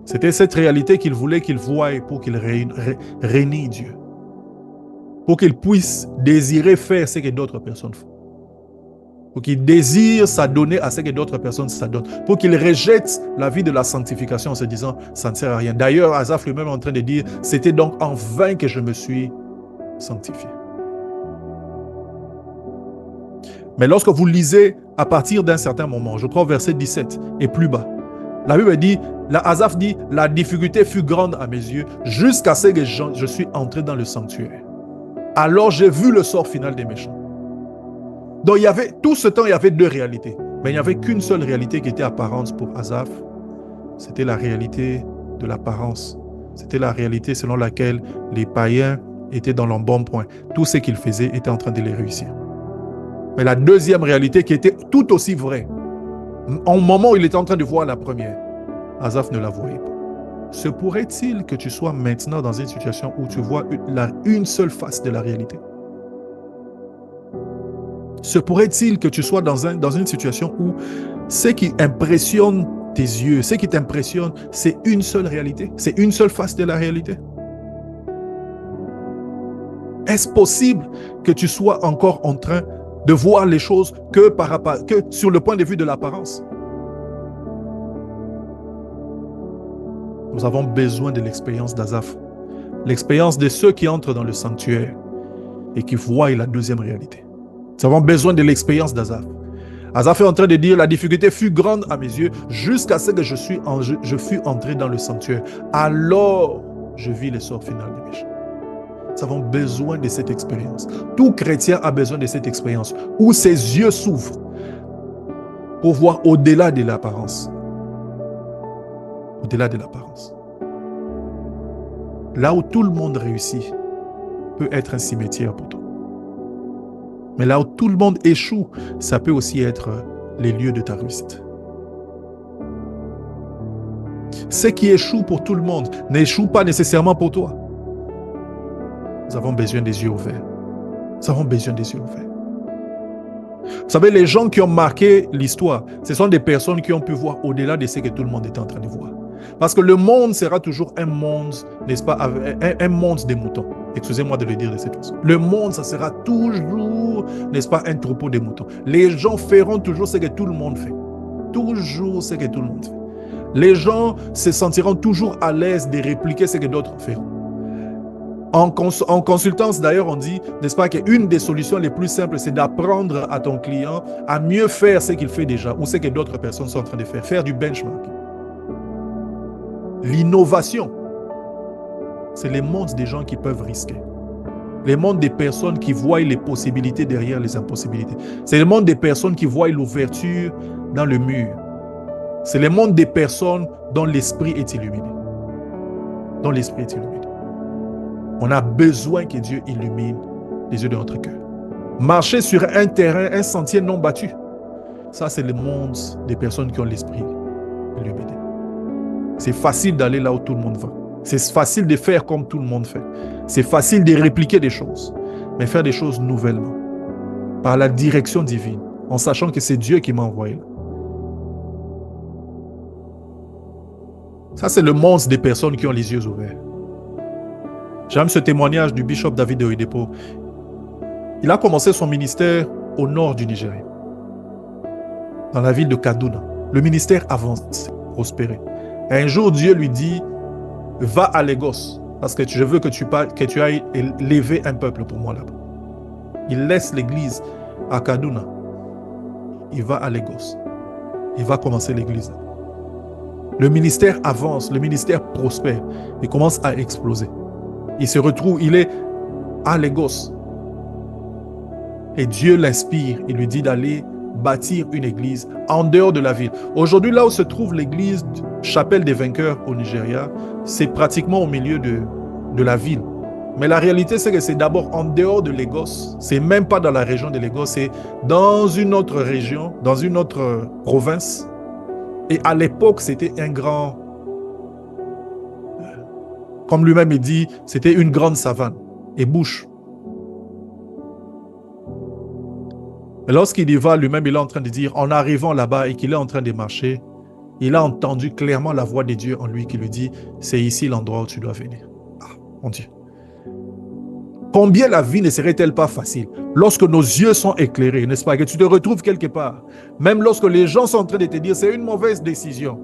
C'était cette réalité qu'il voulait qu'il voie pour qu'il rénie Dieu. Pour qu'il puisse désirer faire ce que d'autres personnes font. pour qu'il désire s'adonner à ce que d'autres personnes s'adonnent, pour qu'il rejette la vie de la sanctification en se disant « ça ne sert à rien ». D'ailleurs, Asaph lui-même est en train de dire « c'était donc en vain que je me suis sanctifié ». Mais lorsque vous lisez à partir d'un certain moment, je crois au verset 17 et plus bas, la Bible dit, Asaph dit « la difficulté fut grande à mes yeux jusqu'à ce que je suis entré dans le sanctuaire. Alors j'ai vu le sort final des méchants. » Donc tout ce temps, il y avait deux réalités. Mais il n'y avait qu'une seule réalité qui était apparente pour Asaph. C'était la réalité de l'apparence. C'était la réalité selon laquelle les païens étaient dans leur bon point. Tout ce qu'ils faisaient était en train de les réussir. Mais la deuxième réalité qui était tout aussi vraie, au moment où il était en train de voir la première, Asaph ne la voyait pas. Se pourrait-il que tu sois maintenant dans une situation où tu vois une seule face de la réalité? Se pourrait-il que tu sois dans une situation où ce qui impressionne tes yeux, ce qui t'impressionne, c'est une seule réalité, c'est une seule face de la réalité? Est-ce possible que tu sois encore en train de voir les choses que sur le point de vue de l'apparence? Nous avons besoin de l'expérience d'Asaph, l'expérience de ceux qui entrent dans le sanctuaire et qui voient la deuxième réalité. Nous avons besoin de l'expérience d'Asaph. Asaph est en train de dire, la difficulté fut grande à mes yeux jusqu'à ce que je fus entré dans le sanctuaire. Alors, je vis le sort final des méchants. Nous avons besoin de cette expérience. Tout chrétien a besoin de cette expérience où ses yeux s'ouvrent pour voir au-delà de l'apparence. Au-delà de l'apparence. Là où tout le monde réussit peut être un cimetière pour toi. Mais là où tout le monde échoue, ça peut aussi être les lieux de ta réussite. Ce qui échoue pour tout le monde n'échoue pas nécessairement pour toi. Nous avons besoin des yeux ouverts. Nous avons besoin des yeux ouverts. Vous savez, les gens qui ont marqué l'histoire, ce sont des personnes qui ont pu voir au-delà de ce que tout le monde était en train de voir. Parce que le monde sera toujours un monde, n'est-ce pas, un monde des moutons. Excusez-moi de le dire de cette façon. Le monde, ça sera toujours, n'est-ce pas, un troupeau de moutons. Les gens feront toujours ce que tout le monde fait. Toujours ce que tout le monde fait. Les gens se sentiront toujours à l'aise de répliquer ce que d'autres feront. En consultance, d'ailleurs, on dit, n'est-ce pas, qu'une des solutions les plus simples, c'est d'apprendre à ton client à mieux faire ce qu'il fait déjà ou ce que d'autres personnes sont en train de faire. Faire du benchmark. L'innovation, c'est le monde des gens qui peuvent risquer. Le monde des personnes qui voient les possibilités derrière les impossibilités. C'est le monde des personnes qui voient l'ouverture dans le mur. C'est le monde des personnes dont l'esprit est illuminé. Dont l'esprit est illuminé. On a besoin que Dieu illumine les yeux de notre cœur. Marcher sur un terrain, un sentier non battu. Ça, c'est le monde des personnes qui ont l'esprit illuminé. C'est facile d'aller là où tout le monde va. C'est facile de faire comme tout le monde fait. C'est facile de répliquer des choses. Mais faire des choses nouvellement. Par la direction divine. En sachant que c'est Dieu qui m'a envoyé là. Ça, c'est le monde des personnes qui ont les yeux ouverts. J'aime ce témoignage du bishop David Oyedepo. Il a commencé son ministère au nord du Nigeria, dans la ville de Kaduna. Le ministère avance, prospéré. Et un jour, Dieu lui dit, va à Lagos, parce que je veux que tu ailles élever un peuple pour moi là-bas. Il laisse l'église à Kaduna. Il va à Lagos. Il va commencer l'église. Le ministère avance, le ministère prospère. Il commence à exploser. Il se retrouve, il est à Lagos. Et Dieu l'inspire. Il lui dit d'aller bâtir une église en dehors de la ville. Aujourd'hui, là où se trouve l'église Chapelle des Vainqueurs au Nigeria, c'est pratiquement au milieu de la ville. Mais la réalité, c'est que c'est d'abord en dehors de Lagos. C'est même pas dans la région de Lagos, c'est dans une autre région, dans une autre province. Et à l'époque, c'était un grand... Comme lui-même il dit, c'était une grande savane et bouche. Mais lorsqu'il y va, lui-même, il est en train de dire, en arrivant là-bas et qu'il est en train de marcher, il a entendu clairement la voix de Dieu en lui qui lui dit, c'est ici l'endroit où tu dois venir. Ah, mon Dieu. Combien la vie ne serait-elle pas facile lorsque nos yeux sont éclairés, n'est-ce pas? Que tu te retrouves quelque part. Même lorsque les gens sont en train de te dire c'est une mauvaise décision.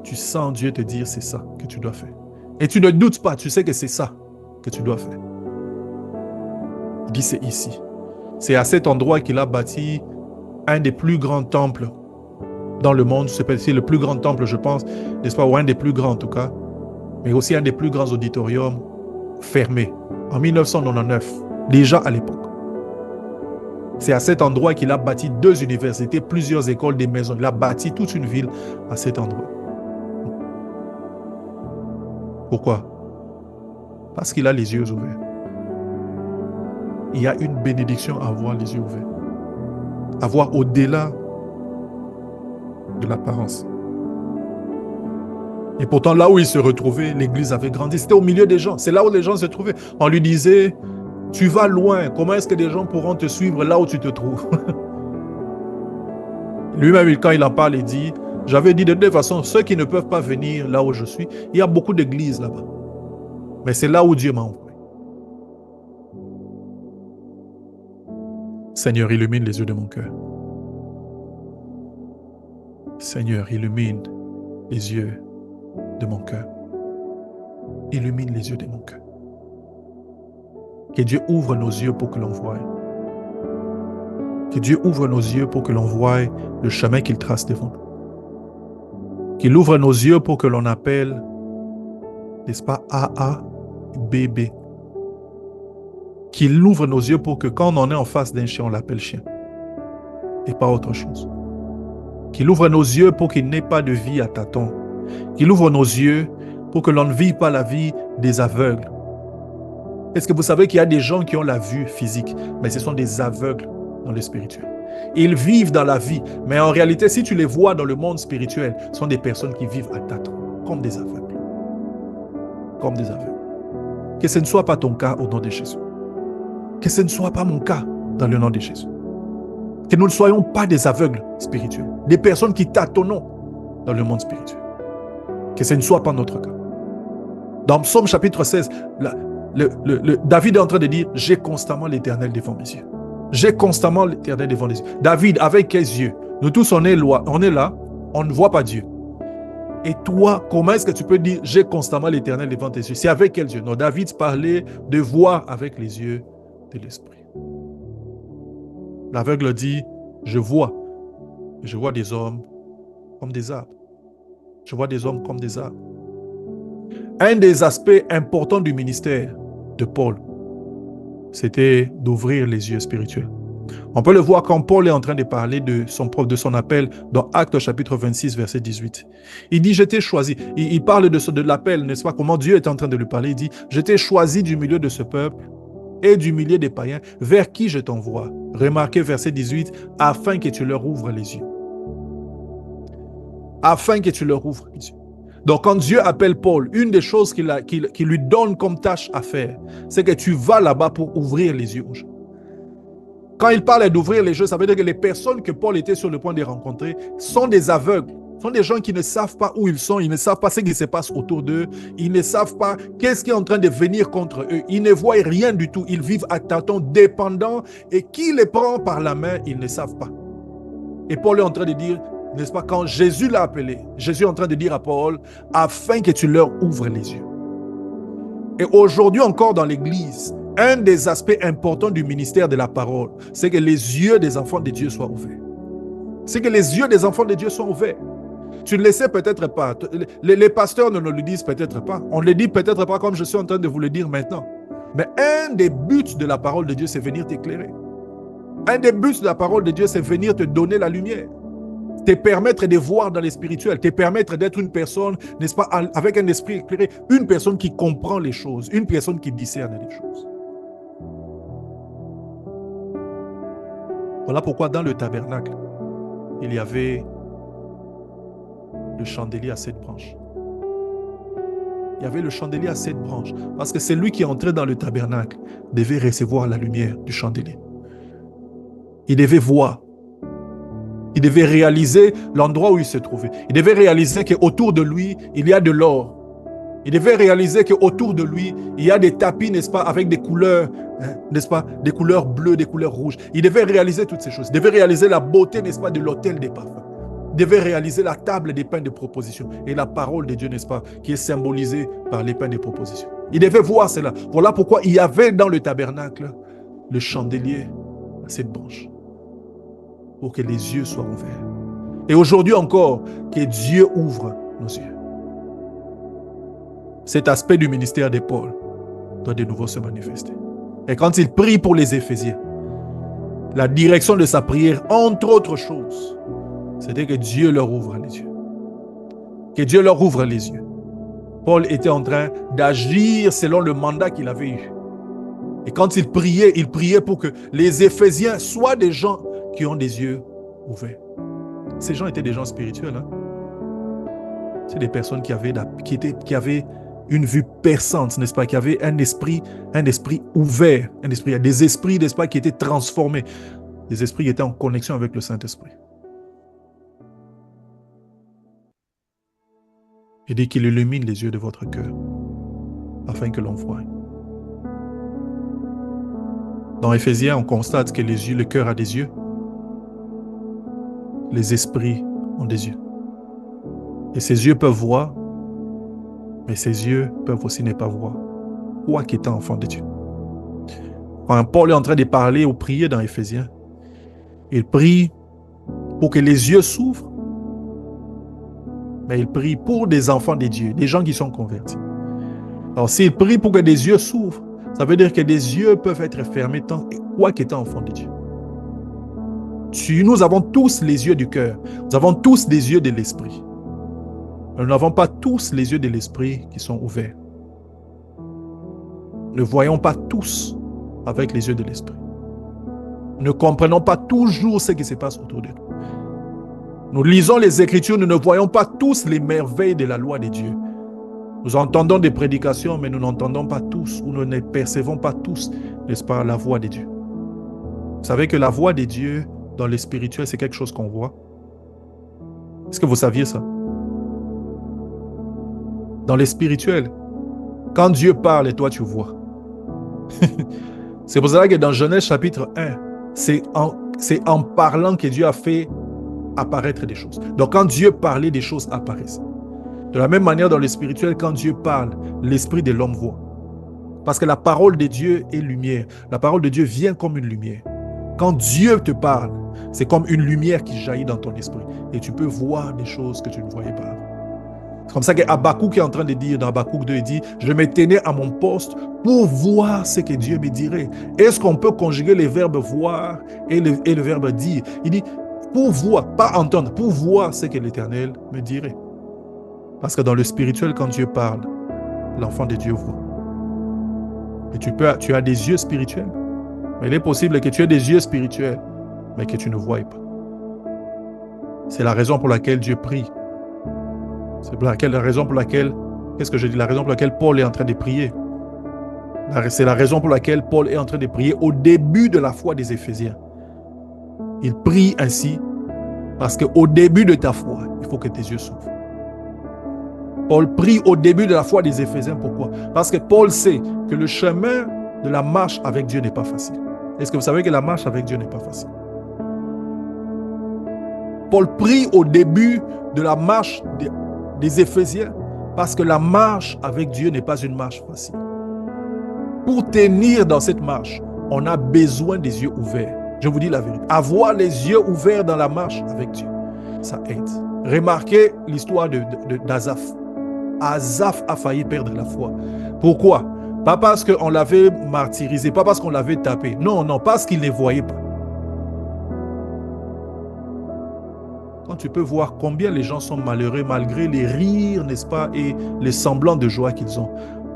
Tu sens Dieu te dire c'est ça que tu dois faire. Et tu ne doutes pas, tu sais que c'est ça que tu dois faire. Il dit c'est ici. C'est à cet endroit qu'il a bâti un des plus grands temples dans le monde. C'est le plus grand temple, je pense, n'est-ce pas? Ou un des plus grands en tout cas. Mais aussi un des plus grands auditoriums fermés. En 1999, déjà à l'époque. C'est à cet endroit qu'il a bâti 2 universités, plusieurs écoles, des maisons. Il a bâti toute une ville à cet endroit. Pourquoi? Parce qu'il a les yeux ouverts. Il y a une bénédiction à avoir les yeux ouverts. À voir au-delà de l'apparence. Et pourtant, là où il se retrouvait, l'église avait grandi. C'était au milieu des gens. C'est là où les gens se trouvaient. On lui disait, tu vas loin. Comment est-ce que des gens pourront te suivre là où tu te trouves? Lui-même, quand il en parle, il dit, j'avais dit de toute façon, ceux qui ne peuvent pas venir là où je suis, il y a beaucoup d'églises là-bas. Mais c'est là où Dieu m'a envoyé. Seigneur, illumine les yeux de mon cœur. Seigneur, illumine les yeux de mon cœur. Illumine les yeux de mon cœur. Que Dieu ouvre nos yeux pour que l'on voie. Que Dieu ouvre nos yeux pour que l'on voie le chemin qu'il trace devant nous. Qu'il ouvre nos yeux pour que l'on appelle, n'est-ce pas, AA, bébé. Qu'il ouvre nos yeux pour que quand on est en face d'un chien, on l'appelle chien. Et pas autre chose. Qu'il ouvre nos yeux pour qu'il n'ait pas de vie à tâtons. Qu'il ouvre nos yeux pour que l'on ne vive pas la vie des aveugles. Est-ce que vous savez qu'il y a des gens qui ont la vue physique, mais ce sont des aveugles dans le spirituel. Ils vivent dans la vie, mais en réalité, si tu les vois dans le monde spirituel, ce sont des personnes qui vivent à tâtons, comme des aveugles. Comme des aveugles. Que ce ne soit pas ton cas au nom de Jésus. Que ce ne soit pas mon cas dans le nom de Jésus. Que nous ne soyons pas des aveugles spirituels, des personnes qui tâtonnons dans le monde spirituel. Que ce ne soit pas notre cas. Dans Psaume chapitre 16, David est en train de dire, j'ai constamment l'Éternel devant mes yeux. J'ai constamment l'Éternel devant les yeux. David, avec quels yeux? Nous tous, on est là, on ne voit pas Dieu. Et toi, comment est-ce que tu peux dire, j'ai constamment l'Éternel devant tes yeux? C'est avec quels yeux? Non, David parlait de voir avec les yeux de l'esprit. L'aveugle dit, je vois des hommes comme des arbres. Je vois des hommes comme des arbres. Un des aspects importants du ministère de Paul, c'était d'ouvrir les yeux spirituels. On peut le voir quand Paul est en train de parler de son appel dans Actes chapitre 26, verset 18. Il dit, je t'ai choisi. Il parle de l'appel, n'est-ce pas? Comment Dieu est en train de lui parler. Il dit, je t'ai choisi du milieu de ce peuple et du milieu des païens, vers qui je t'envoie. Remarquez verset 18, afin que tu leur ouvres les yeux. Afin que tu leur ouvres les yeux. Donc, quand Dieu appelle Paul, une des choses qu'il lui donne comme tâche à faire, c'est que tu vas là-bas pour ouvrir les yeux aux gens. Quand il parle d'ouvrir les yeux, ça veut dire que les personnes que Paul était sur le point de rencontrer sont des aveugles, sont des gens qui ne savent pas où ils sont, ils ne savent pas ce qui se passe autour d'eux, ils ne savent pas qu'est-ce qui est en train de venir contre eux, ils ne voient rien du tout, ils vivent à tâtons, dépendants, et qui les prend par la main, ils ne savent pas. Et Paul est en train de dire, n'est-ce pas, quand Jésus l'a appelé, Jésus est en train de dire à Paul, afin que tu leur ouvres les yeux. Et aujourd'hui encore dans l'Église, un des aspects importants du ministère de la parole, c'est que les yeux des enfants de Dieu soient ouverts. C'est que les yeux des enfants de Dieu soient ouverts. Tu ne le sais peut-être pas. Les pasteurs ne nous le disent peut-être pas. On ne le dit peut-être pas comme je suis en train de vous le dire maintenant. Mais un des buts de la parole de Dieu, c'est venir t'éclairer. Un des buts de la parole de Dieu, c'est venir te donner la lumière. Te permettre de voir dans les spirituels, te permettre d'être une personne, n'est-ce pas, avec un esprit éclairé, une personne qui comprend les choses, une personne qui discerne les choses. Voilà pourquoi dans le tabernacle, il y avait le chandelier à 7 branches. Il y avait le chandelier à 7 branches, parce que celui qui entrait dans le tabernacle devait recevoir la lumière du chandelier. Il devait voir. Il devait réaliser l'endroit où il se trouvait. Il devait réaliser qu'autour de lui, il y a de l'or. Il devait réaliser qu'autour de lui, il y a des tapis, n'est-ce pas, avec des couleurs, n'est-ce pas, des couleurs bleues, des couleurs rouges. Il devait réaliser toutes ces choses. Il devait réaliser la beauté, n'est-ce pas, de l'autel des parfums. Il devait réaliser la table des pains de proposition et la parole de Dieu, n'est-ce pas, qui est symbolisée par les pains de proposition. Il devait voir cela. Voilà pourquoi il y avait dans le tabernacle le chandelier à cette branche, pour que les yeux soient ouverts. Et aujourd'hui encore, que Dieu ouvre nos yeux. Cet aspect du ministère de Paul doit de nouveau se manifester. Et quand il prie pour les Éphésiens, la direction de sa prière, entre autres choses, c'était que Dieu leur ouvre les yeux. Que Dieu leur ouvre les yeux. Paul était en train d'agir selon le mandat qu'il avait eu. Et quand il priait pour que les Éphésiens soient des gens qui ont des yeux ouverts. Ces gens étaient des gens spirituels. Hein? C'est des personnes qui avaient une vue perçante, n'est-ce pas, qui avaient un esprit ouvert, des esprits, n'est-ce pas, qui étaient transformés, des esprits qui étaient en connexion avec le Saint-Esprit. Il dit qu'il illumine les yeux de votre cœur, afin que l'on voie. Dans Éphésiens, on constate que le cœur a des yeux, les esprits ont des yeux. Et ces yeux peuvent voir, mais ces yeux peuvent aussi ne pas voir, quoi qu'étant enfant de Dieu. Quand Paul est en train de parler ou prier dans Éphésiens, il prie pour que les yeux s'ouvrent, mais il prie pour des enfants de Dieu, des gens qui sont convertis. Alors s'il prie pour que des yeux s'ouvrent, ça veut dire que des yeux peuvent être fermés quoi qu'étant enfant de Dieu. Nous avons tous les yeux du cœur, nous avons tous des yeux de l'esprit. Nous n'avons pas tous les yeux de l'esprit qui sont ouverts. Ne voyons pas tous avec les yeux de l'esprit. Ne comprenons pas toujours ce qui se passe autour de nous. Nous lisons les Écritures, nous ne voyons pas tous les merveilles de la loi de Dieu. Nous entendons des prédications, mais nous n'entendons pas tous, ou nous ne percevons pas tous, n'est-ce pas, la voix de Dieu. Vous savez que la voix de Dieu, dans le spirituel, c'est quelque chose qu'on voit. Est-ce que vous saviez ça? Dans le spirituel, quand Dieu parle et toi tu vois. C'est pour cela que dans Genèse chapitre 1, c'est en parlant que Dieu a fait apparaître des choses. Donc quand Dieu parlait, des choses apparaissent. De la même manière, dans le spirituel, quand Dieu parle, l'esprit de l'homme voit. Parce que la parole de Dieu est lumière. La parole de Dieu vient comme une lumière. Quand Dieu te parle, c'est comme une lumière qui jaillit dans ton esprit. Et tu peux voir des choses que tu ne voyais pas. C'est comme ça qu'Habakkuk est en train de dire, dans Habakkuk 2, il dit, je me tenais à mon poste pour voir ce que Dieu me dirait. Est-ce qu'on peut conjuguer les verbes voir et le verbe dire? Il dit, pour voir, pas entendre, pour voir ce que l'Éternel me dirait. Parce que dans le spirituel, quand Dieu parle, l'enfant de Dieu voit. Et tu as des yeux spirituels, mais il est possible que tu aies des yeux spirituels, mais que tu ne voies pas. C'est la raison pour laquelle Dieu prie. C'est la raison pour laquelle, qu'est-ce que je dis? La raison pour laquelle Paul est en train de prier. C'est la raison pour laquelle Paul est en train de prier au début de la foi des Éphésiens. Il prie ainsi parce qu'au début de ta foi, il faut que tes yeux s'ouvrent. Paul prie au début de la foi des Éphésiens. Pourquoi? Parce que Paul sait que le chemin de la marche avec Dieu n'est pas facile. Est-ce que vous savez que la marche avec Dieu n'est pas facile? Paul prie au début de la marche des Éphésiens parce que la marche avec Dieu n'est pas une marche facile. Pour tenir dans cette marche, on a besoin des yeux ouverts. Je vous dis la vérité. Avoir les yeux ouverts dans la marche avec Dieu, ça aide. Remarquez l'histoire d'Azaph. Azaph a failli perdre la foi. Pourquoi? Pas parce qu'on l'avait martyrisé, pas parce qu'on l'avait tapé. Non, parce qu'il ne voyait pas. Quand tu peux voir combien les gens sont malheureux malgré les rires, n'est-ce pas, et les semblants de joie qu'ils ont,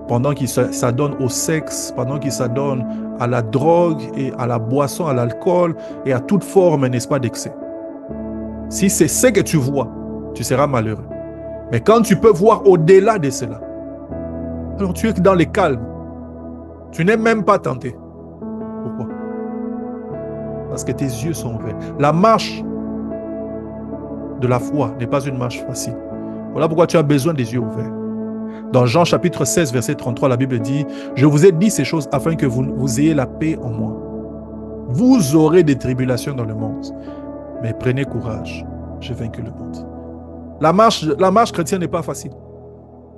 pendant qu'ils s'adonnent au sexe, pendant qu'ils s'adonnent à la drogue et à la boisson, à l'alcool et à toute forme, n'est-ce pas, d'excès. Si c'est ce que tu vois, tu seras malheureux. Mais quand tu peux voir au-delà de cela, alors tu es dans le calme. Tu n'es même pas tenté. Pourquoi? Parce que tes yeux sont ouverts. La marche de la foi n'est pas une marche facile. Voilà pourquoi tu as besoin des yeux ouverts. Dans Jean chapitre 16, verset 33, la Bible dit, « Je vous ai dit ces choses afin que vous ayez la paix en moi. Vous aurez des tribulations dans le monde, mais prenez courage, j'ai vaincu le monde. » La marche chrétienne n'est pas facile.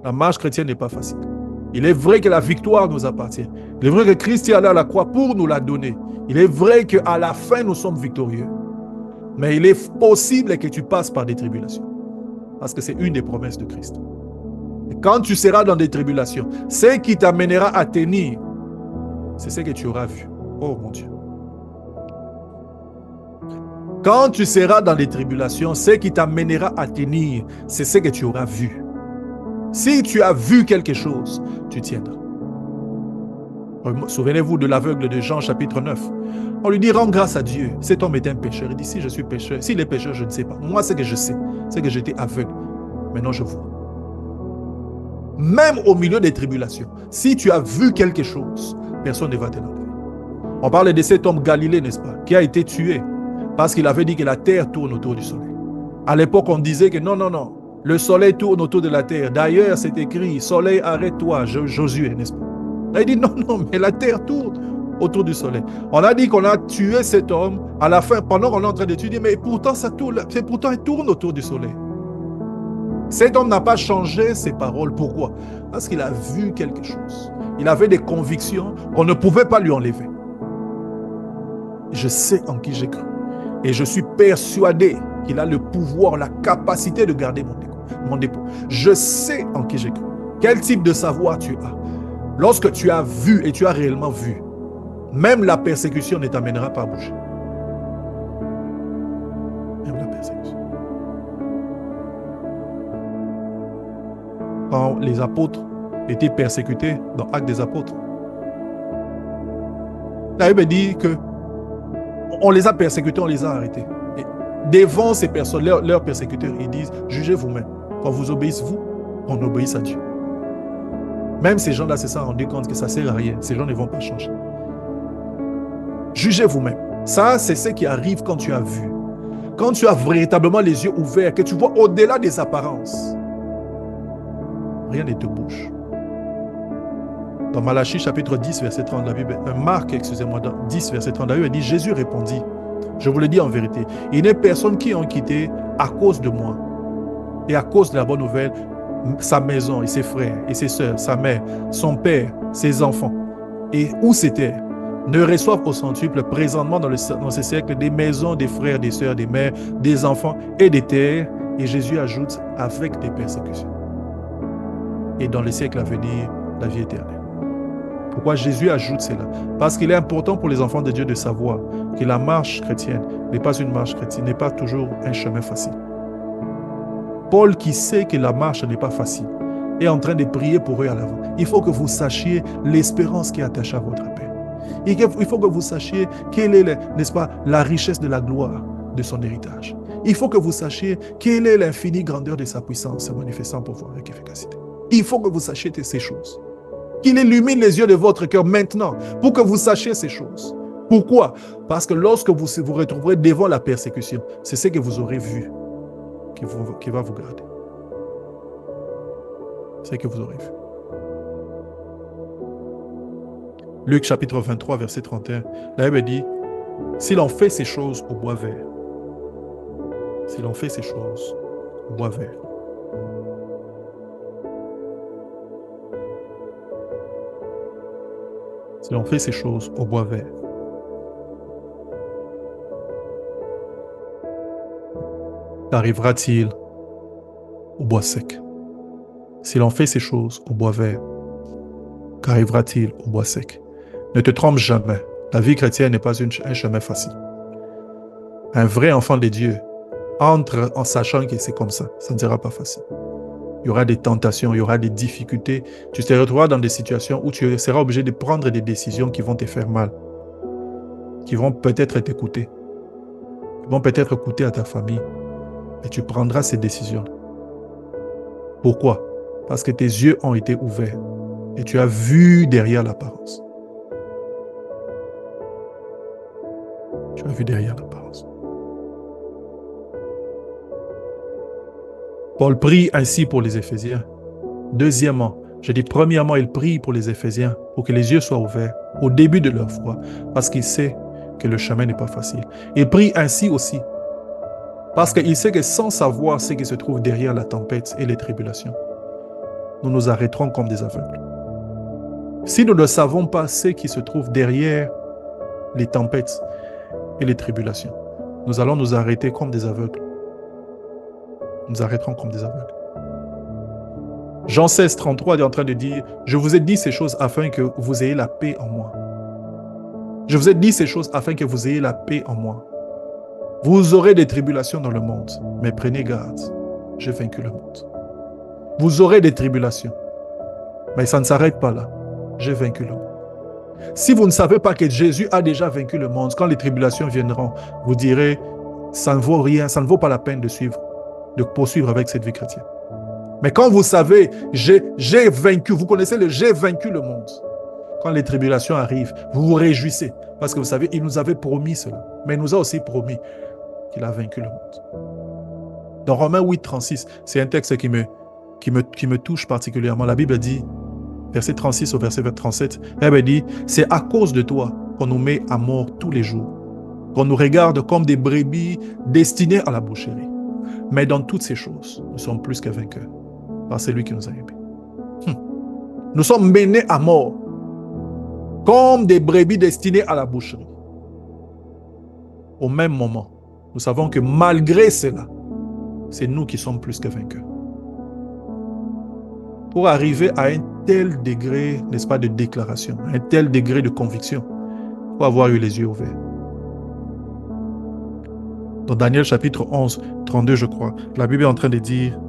La marche chrétienne n'est pas facile. Il est vrai que la victoire nous appartient. Il est vrai que Christ est allé à la croix pour nous la donner. Il est vrai qu'à la fin, nous sommes victorieux. Mais il est possible que tu passes par des tribulations. Parce que c'est une des promesses de Christ. Et quand tu seras dans des tribulations, ce qui t'amènera à tenir, c'est ce que tu auras vu. Oh mon Dieu. Quand tu seras dans des tribulations, ce qui t'amènera à tenir, c'est ce que tu auras vu. Si tu as vu quelque chose, tu tiendras. Souvenez-vous de l'aveugle de Jean chapitre 9. On lui dit, rends grâce à Dieu. Cet homme était un pécheur. Il dit, si je suis pécheur, s'il est pécheur, je ne sais pas. Moi, ce que je sais, c'est que j'étais aveugle. Maintenant, je vois. Même au milieu des tribulations, si tu as vu quelque chose, personne ne va te l'enlever. On parle de cet homme Galilée, n'est-ce pas, qui a été tué parce qu'il avait dit que la terre tourne autour du soleil. À l'époque, on disait que non, le soleil tourne autour de la terre. D'ailleurs, c'est écrit, soleil, arrête-toi, Josué, n'est-ce pas? Là, il dit non, mais la terre tourne autour du soleil. On a dit qu'on a tué cet homme. À la fin, pendant qu'on est en train d'étudier, mais pourtant, ça tourne, pourtant, il tourne autour du soleil. Cet homme n'a pas changé ses paroles. Pourquoi? Parce qu'il a vu quelque chose. Il avait des convictions qu'on ne pouvait pas lui enlever. Je sais en qui j'ai cru. Et je suis persuadé qu'il a le pouvoir, la capacité de garder mon dépôt. Je sais en qui j'ai cru. Quel type de savoir tu as? Lorsque tu as vu et tu as réellement vu, même la persécution ne t'amènera pas à bouger. Même la persécution. Quand les apôtres étaient persécutés dans Actes des apôtres, la Bible dit que on les a persécutés, on les a arrêtés. Et devant ces personnes, leurs persécuteurs, ils disent, jugez vous-même. Quand vous obéissez vous, on obéisse à Dieu. Même ces gens-là se sont rendus compte que ça ne sert à rien. Ces gens ne vont pas changer. Jugez vous-même. Ça, c'est ce qui arrive quand tu as vu. Quand tu as véritablement les yeux ouverts, que tu vois au-delà des apparences. Rien ne te bouge. Dans Malachie chapitre 10, verset 30 de la Bible, Marc, excusez-moi, dans 10, verset 30 de la Bible, dit, Jésus répondit, je vous le dis en vérité, il n'est personne qui ont quitté à cause de moi et à cause de la bonne nouvelle, sa maison et ses frères et ses sœurs, sa mère, son père, ses enfants et où c'était, ne reçoivent au centuple présentement dans ces siècles des maisons, des frères, des sœurs, des mères, des enfants et des terres. Et Jésus ajoute avec des persécutions. Et dans les siècles à venir, la vie éternelle. Pourquoi Jésus ajoute cela? Parce qu'il est important pour les enfants de Dieu de savoir que la marche chrétienne n'est pas une marche chrétienne, n'est pas toujours un chemin facile. Paul, qui sait que la marche n'est pas facile, est en train de prier pour eux à l'avant. Il faut que vous sachiez l'espérance qui est attachée à votre Père. Il faut que vous sachiez quelle est, n'est-ce pas, la richesse de la gloire de son héritage. Il faut que vous sachiez quelle est l'infinie grandeur de sa puissance se manifestant pour vous avec efficacité. Il faut que vous sachiez ces choses. Qu'il illumine les yeux de votre cœur maintenant pour que vous sachiez ces choses. Pourquoi? Parce que lorsque vous vous retrouverez devant la persécution, c'est ce que vous aurez vu qui va vous garder. C'est ce que vous aurez vu. Luc chapitre 23, verset 31, la Bible dit, si l'on fait ces choses au bois vert, si l'on fait ces choses au bois vert, si l'on fait ces choses au bois vert, qu'arrivera-t-il au bois sec? Si l'on fait ces choses au bois vert, qu'arrivera-t-il au bois sec? Ne te trompe jamais. La vie chrétienne n'est pas un chemin facile. Un vrai enfant de Dieu entre en sachant que c'est comme ça. Ça ne sera pas facile. Il y aura des tentations, il y aura des difficultés. Tu te retrouveras dans des situations où tu seras obligé de prendre des décisions qui vont te faire mal, qui vont peut-être t'écouter, qui vont peut-être coûter à ta famille. Et tu prendras ces décisions. Pourquoi? Parce que tes yeux ont été ouverts et tu as vu derrière l'apparence. Tu as vu derrière l'apparence. Paul prie ainsi pour les Éphésiens. Deuxièmement, je dis premièrement, il prie pour les Éphésiens, pour que les yeux soient ouverts au début de leur foi, parce qu'il sait que le chemin n'est pas facile. Il prie ainsi aussi, parce qu'il sait que sans savoir ce qui se trouve derrière la tempête et les tribulations, nous nous arrêterons comme des aveugles. Si nous ne savons pas ce qui se trouve derrière les tempêtes et les tribulations, nous allons nous arrêter comme des aveugles. Nous arrêterons comme des aveugles. Jean 16, 33 est en train de dire « Je vous ai dit ces choses afin que vous ayez la paix en moi. Je vous ai dit ces choses afin que vous ayez la paix en moi. Vous aurez des tribulations dans le monde, mais prenez garde, j'ai vaincu le monde. Vous aurez des tribulations, mais ça ne s'arrête pas là. J'ai vaincu le monde. Si vous ne savez pas que Jésus a déjà vaincu le monde, quand les tribulations viendront, vous direz, ça ne vaut rien, ça ne vaut pas la peine de poursuivre avec cette vie chrétienne. Mais quand vous savez, j'ai vaincu, vous connaissez le j'ai vaincu le monde. Quand les tribulations arrivent, vous vous réjouissez, parce que vous savez, il nous avait promis cela. Mais il nous a aussi promis qu'il a vaincu le monde. Dans Romains 8, 36, c'est un texte qui me touche particulièrement. La Bible dit, verset 36 au verset 37, la Bible dit, c'est à cause de toi qu'on nous met à mort tous les jours, qu'on nous regarde comme des brebis destinées à la boucherie. Mais dans toutes ces choses, nous sommes plus que vainqueurs par celui qui nous a aimés. Nous sommes menés à mort comme des brebis destinées à la boucherie. Au même moment, nous savons que malgré cela, c'est nous qui sommes plus que vainqueurs. Pour arriver à un tel degré, n'est-ce pas, de déclaration, un tel degré de conviction, il faut avoir eu les yeux ouverts. Dans Daniel chapitre 11, 32, je crois, la Bible est en train de dire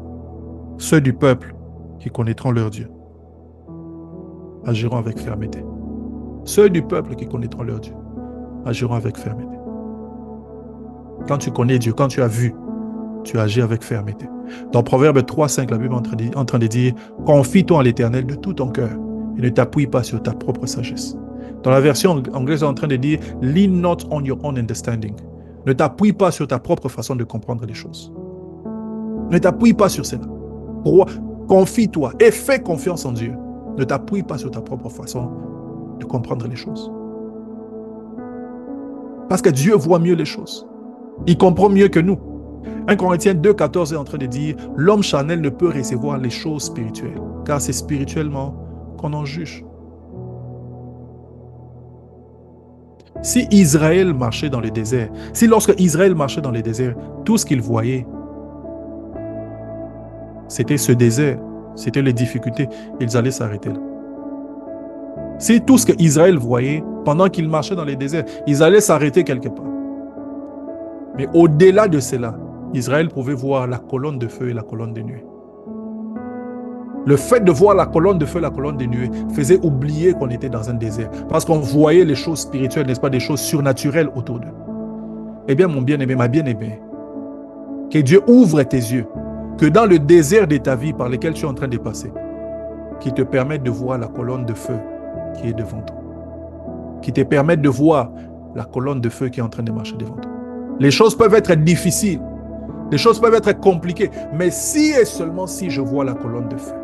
« Ceux du peuple qui connaîtront leur Dieu agiront avec fermeté. » Ceux du peuple qui connaîtront leur Dieu agiront avec fermeté. Quand tu connais Dieu, quand tu as vu, tu agis avec fermeté. Dans Proverbe 3, 5, la Bible est en train de dire « Confie-toi en l'Éternel de tout ton cœur et ne t'appuie pas sur ta propre sagesse. » Dans la version anglaise, est en train de dire « Lean not on your own understanding. » Ne t'appuie pas sur ta propre façon de comprendre les choses. Ne t'appuie pas sur cela. Confie-toi et fais confiance en Dieu. Ne t'appuie pas sur ta propre façon de comprendre les choses. Parce que Dieu voit mieux les choses. Il comprend mieux que nous. 1 Corinthiens 2, 14 est en train de dire « L'homme charnel ne peut recevoir les choses spirituelles, car c'est spirituellement qu'on en juge. » Si Israël marchait dans le désert, si lorsque Israël marchait dans le désert, tout ce qu'il voyait, c'était ce désert, c'était les difficultés, ils allaient s'arrêter là. Si tout ce qu'Israël voyait, pendant qu'il marchait dans les déserts, ils allaient s'arrêter quelque part. Mais au-delà de cela, Israël pouvait voir la colonne de feu et la colonne de nuée. Le fait de voir la colonne de feu et la colonne de nuée faisait oublier qu'on était dans un désert. Parce qu'on voyait les choses spirituelles, n'est-ce pas, des choses surnaturelles autour d'eux. Eh bien, mon bien-aimé, ma bien-aimée, que Dieu ouvre tes yeux, que dans le désert de ta vie par lequel tu es en train de passer, qu'il te permette de voir la colonne de feu qui est devant toi. Qui te permette de voir la colonne de feu qui est en train de marcher devant toi. Les choses peuvent être difficiles, les choses peuvent être compliquées, mais si et seulement si je vois la colonne de feu,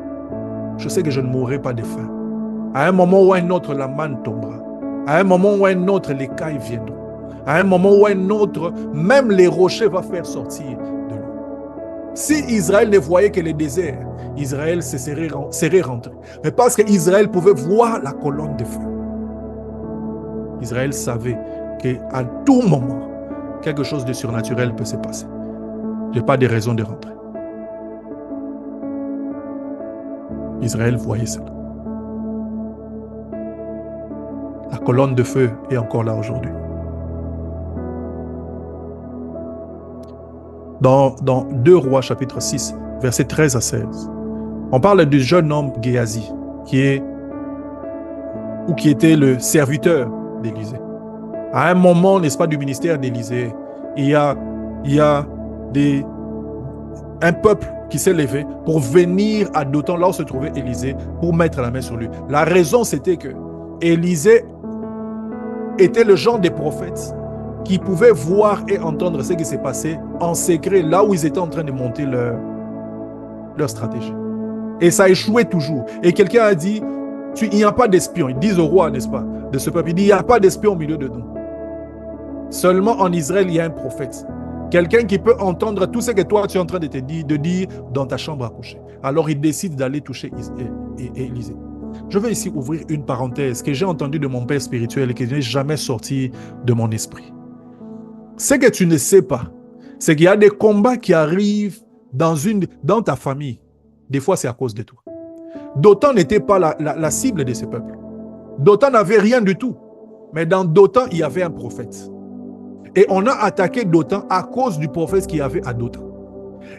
je sais que je ne mourrai pas de faim. À un moment ou à un autre, la manne tombera. À un moment ou à un autre, les cailles viendront. À un moment ou à un autre, même les rochers vont faire sortir de l'eau. Si Israël ne voyait que le désert, Israël se serait rentré. Mais parce qu'Israël pouvait voir la colonne de feu, Israël savait qu'à tout moment, quelque chose de surnaturel peut se passer. Je n'ai pas de raison de rentrer. Israël voyait cela. La colonne de feu est encore là aujourd'hui. Dans 2 Rois chapitre 6, versets 13 à 16, on parle du jeune homme Géasi, qui était le serviteur d'Élisée. À un moment, n'est-ce pas, du ministère d'Élisée, il y a un peuple qui s'est levé pour venir à Dothan, là où se trouvait Élisée, pour mettre la main sur lui. La raison, c'était que Élisée était le genre de prophètes qui pouvaient voir et entendre ce qui s'est passé en secret, là où ils étaient en train de monter leur stratégie. Et ça a échoué toujours. Et quelqu'un a dit, il n'y a pas d'espion. Ils disent au roi, n'est-ce pas, de ce peuple, il dit, il n'y a pas d'espion au milieu de nous. Seulement en Israël, il y a un prophète. Quelqu'un qui peut entendre tout ce que toi, tu es en train de te dire, de dire dans ta chambre à coucher. Alors, il décide d'aller toucher Élisée. Je vais ici ouvrir une parenthèse que j'ai entendue de mon père spirituel et qui n'est jamais sorti de mon esprit. Ce que tu ne sais pas, c'est qu'il y a des combats qui arrivent dans ta famille. Des fois, c'est à cause de toi. Dothan n'était pas la cible de ce peuple. Dothan n'avait rien du tout. Mais dans Dothan, il y avait un prophète. Et on a attaqué Dothan à cause du prophète qu'il y avait à Dothan.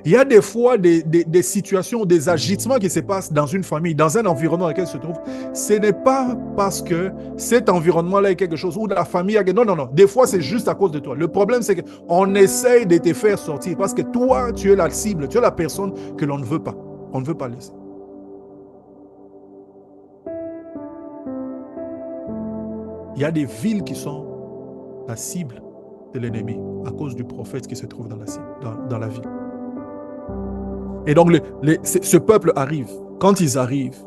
Il y a des fois des situations, des agissements qui se passent dans une famille, dans un environnement dans lequel se trouve. Ce n'est pas parce que cet environnement-là est quelque chose, ou la famille a... Non, non, non. Des fois, c'est juste à cause de toi. Le problème, c'est qu'on essaye de te faire sortir parce que toi, tu es la cible, tu es la personne que l'on ne veut pas. On ne veut pas laisser. Il y a des villes qui sont la cible de l'ennemi à cause du prophète qui se trouve dans la ville. Et donc, ce peuple arrive. Quand ils arrivent,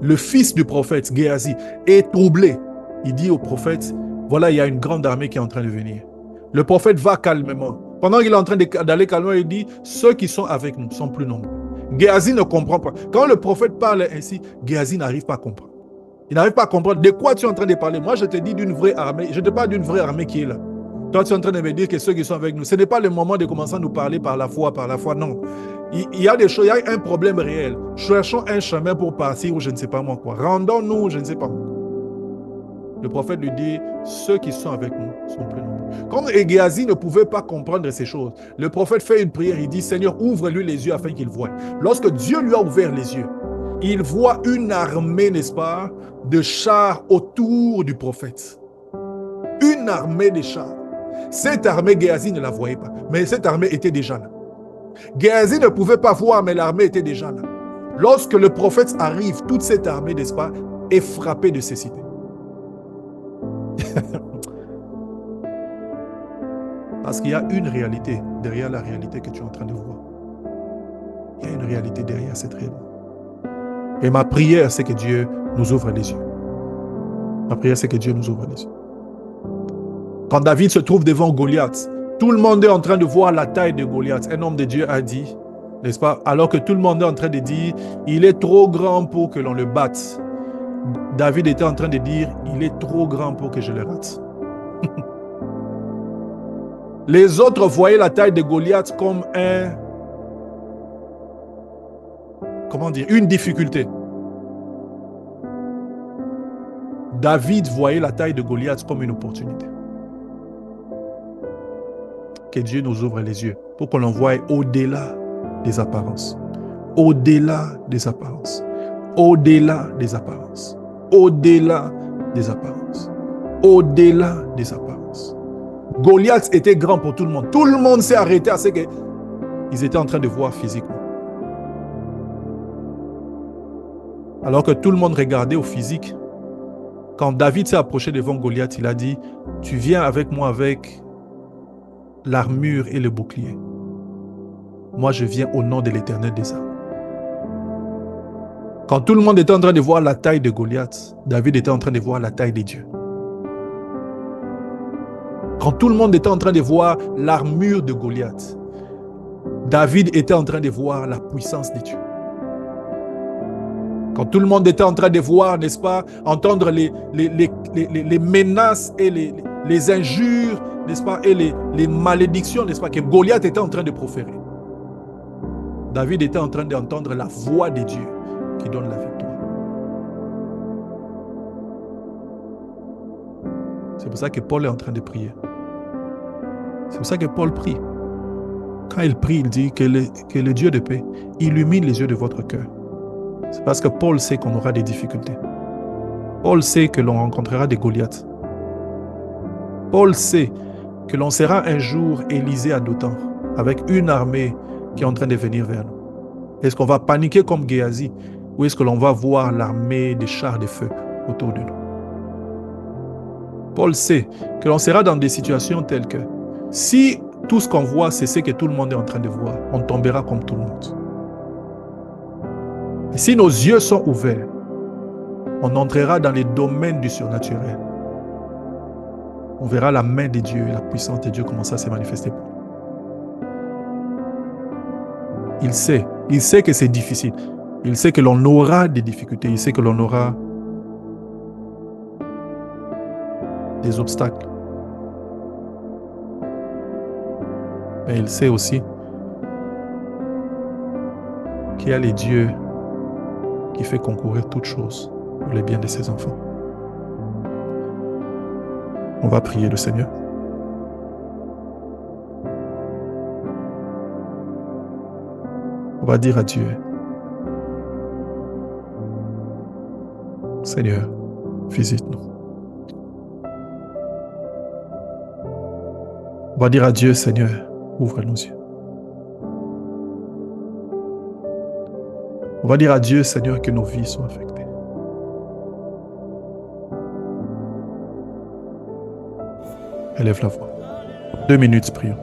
le fils du prophète, Géasi, est troublé. Il dit au prophète, voilà, il y a une grande armée qui est en train de venir. Le prophète va calmement. Pendant qu'il est en train d'aller calmement, il dit, ceux qui sont avec nous sont plus nombreux. Géasi ne comprend pas. Quand le prophète parle ainsi, Géasi n'arrive pas à comprendre. Il n'arrive pas à comprendre de quoi tu es en train de parler. Moi, je te dis d'une vraie armée. Je te parle d'une vraie armée qui est là. Toi, tu es en train de me dire que ceux qui sont avec nous, ce n'est pas le moment de commencer à nous parler par la foi, non. Il y a des choses, il y a un problème réel. Cherchons un chemin pour partir ou je ne sais pas moi quoi. Rendons-nous, je ne sais pas moi. Le prophète lui dit, ceux qui sont avec nous sont plus nombreux. Comme Géasi ne pouvait pas comprendre ces choses, le prophète fait une prière, il dit, Seigneur, ouvre-lui les yeux afin qu'il voie. Lorsque Dieu lui a ouvert les yeux, il voit une armée, n'est-ce pas, de chars autour du prophète. Une armée de chars. Cette armée, Géasi ne la voyait pas, mais cette armée était déjà là. Géasi ne pouvait pas voir, mais l'armée était déjà là. Lorsque le prophète arrive, toute cette armée, n'est-ce pas, est frappée de cécité. Parce qu'il y a une réalité derrière la réalité que tu es en train de voir. Il y a une réalité derrière cette réalité. Et ma prière, c'est que Dieu nous ouvre les yeux. Ma prière, c'est que Dieu nous ouvre les yeux. Quand David se trouve devant Goliath, tout le monde est en train de voir la taille de Goliath. Un homme de Dieu a dit, n'est-ce pas, alors que tout le monde est en train de dire, il est trop grand pour que l'on le batte. David était en train de dire, il est trop grand pour que je le rate. Les autres voyaient la taille de Goliath comme une difficulté. David voyait la taille de Goliath comme une opportunité. Que Dieu nous ouvre les yeux pour qu'on l'envoie au-delà des apparences. Au-delà des apparences. Au-delà des apparences. Au-delà des apparences. Au-delà des apparences. Goliath était grand pour tout le monde. Tout le monde s'est arrêté à ce qu'ils étaient en train de voir physiquement. Alors que tout le monde regardait au physique, quand David s'est approché devant Goliath, il a dit, « Tu viens avec moi avec l'armure et le bouclier. Moi, je viens au nom de l'Éternel des armées. » Quand tout le monde était en train de voir la taille de Goliath, David était en train de voir la taille de Dieu. Quand tout le monde était en train de voir l'armure de Goliath, David était en train de voir la puissance de Dieu. Quand tout le monde était en train de voir, n'est-ce pas, entendre les menaces et les injures, n'est-ce pas, et les malédictions, n'est-ce pas, que Goliath était en train de proférer. David était en train d'entendre la voix de Dieu qui donne la victoire. C'est pour ça que Paul est en train de prier. C'est pour ça que Paul prie. Quand il prie, il dit que le Dieu de paix illumine les yeux de votre cœur. C'est parce que Paul sait qu'on aura des difficultés. Paul sait que l'on rencontrera des Goliaths. Paul sait que l'on sera un jour Élisée à Dothan avec une armée qui est en train de venir vers nous. Est-ce qu'on va paniquer comme Géasi ou est-ce que l'on va voir l'armée des chars de feu autour de nous? Paul sait que l'on sera dans des situations telles que si tout ce qu'on voit, c'est ce que tout le monde est en train de voir, on tombera comme tout le monde. Et si nos yeux sont ouverts, on entrera dans les domaines du surnaturel. On verra la main de Dieu et la puissance de Dieu commencer à se manifester. Il sait que c'est difficile. Il sait que l'on aura des difficultés. Il sait que l'on aura des obstacles. Mais il sait aussi qu'il y a les dieux qui fait concourir toutes choses pour le bien de ses enfants. On va prier le Seigneur. On va dire à Dieu, Seigneur, visite-nous. On va dire à Dieu, Seigneur, ouvre nos yeux. On va dire à Dieu, Seigneur, que nos vies soient affectées. Élève la voix. 2 minutes, prions.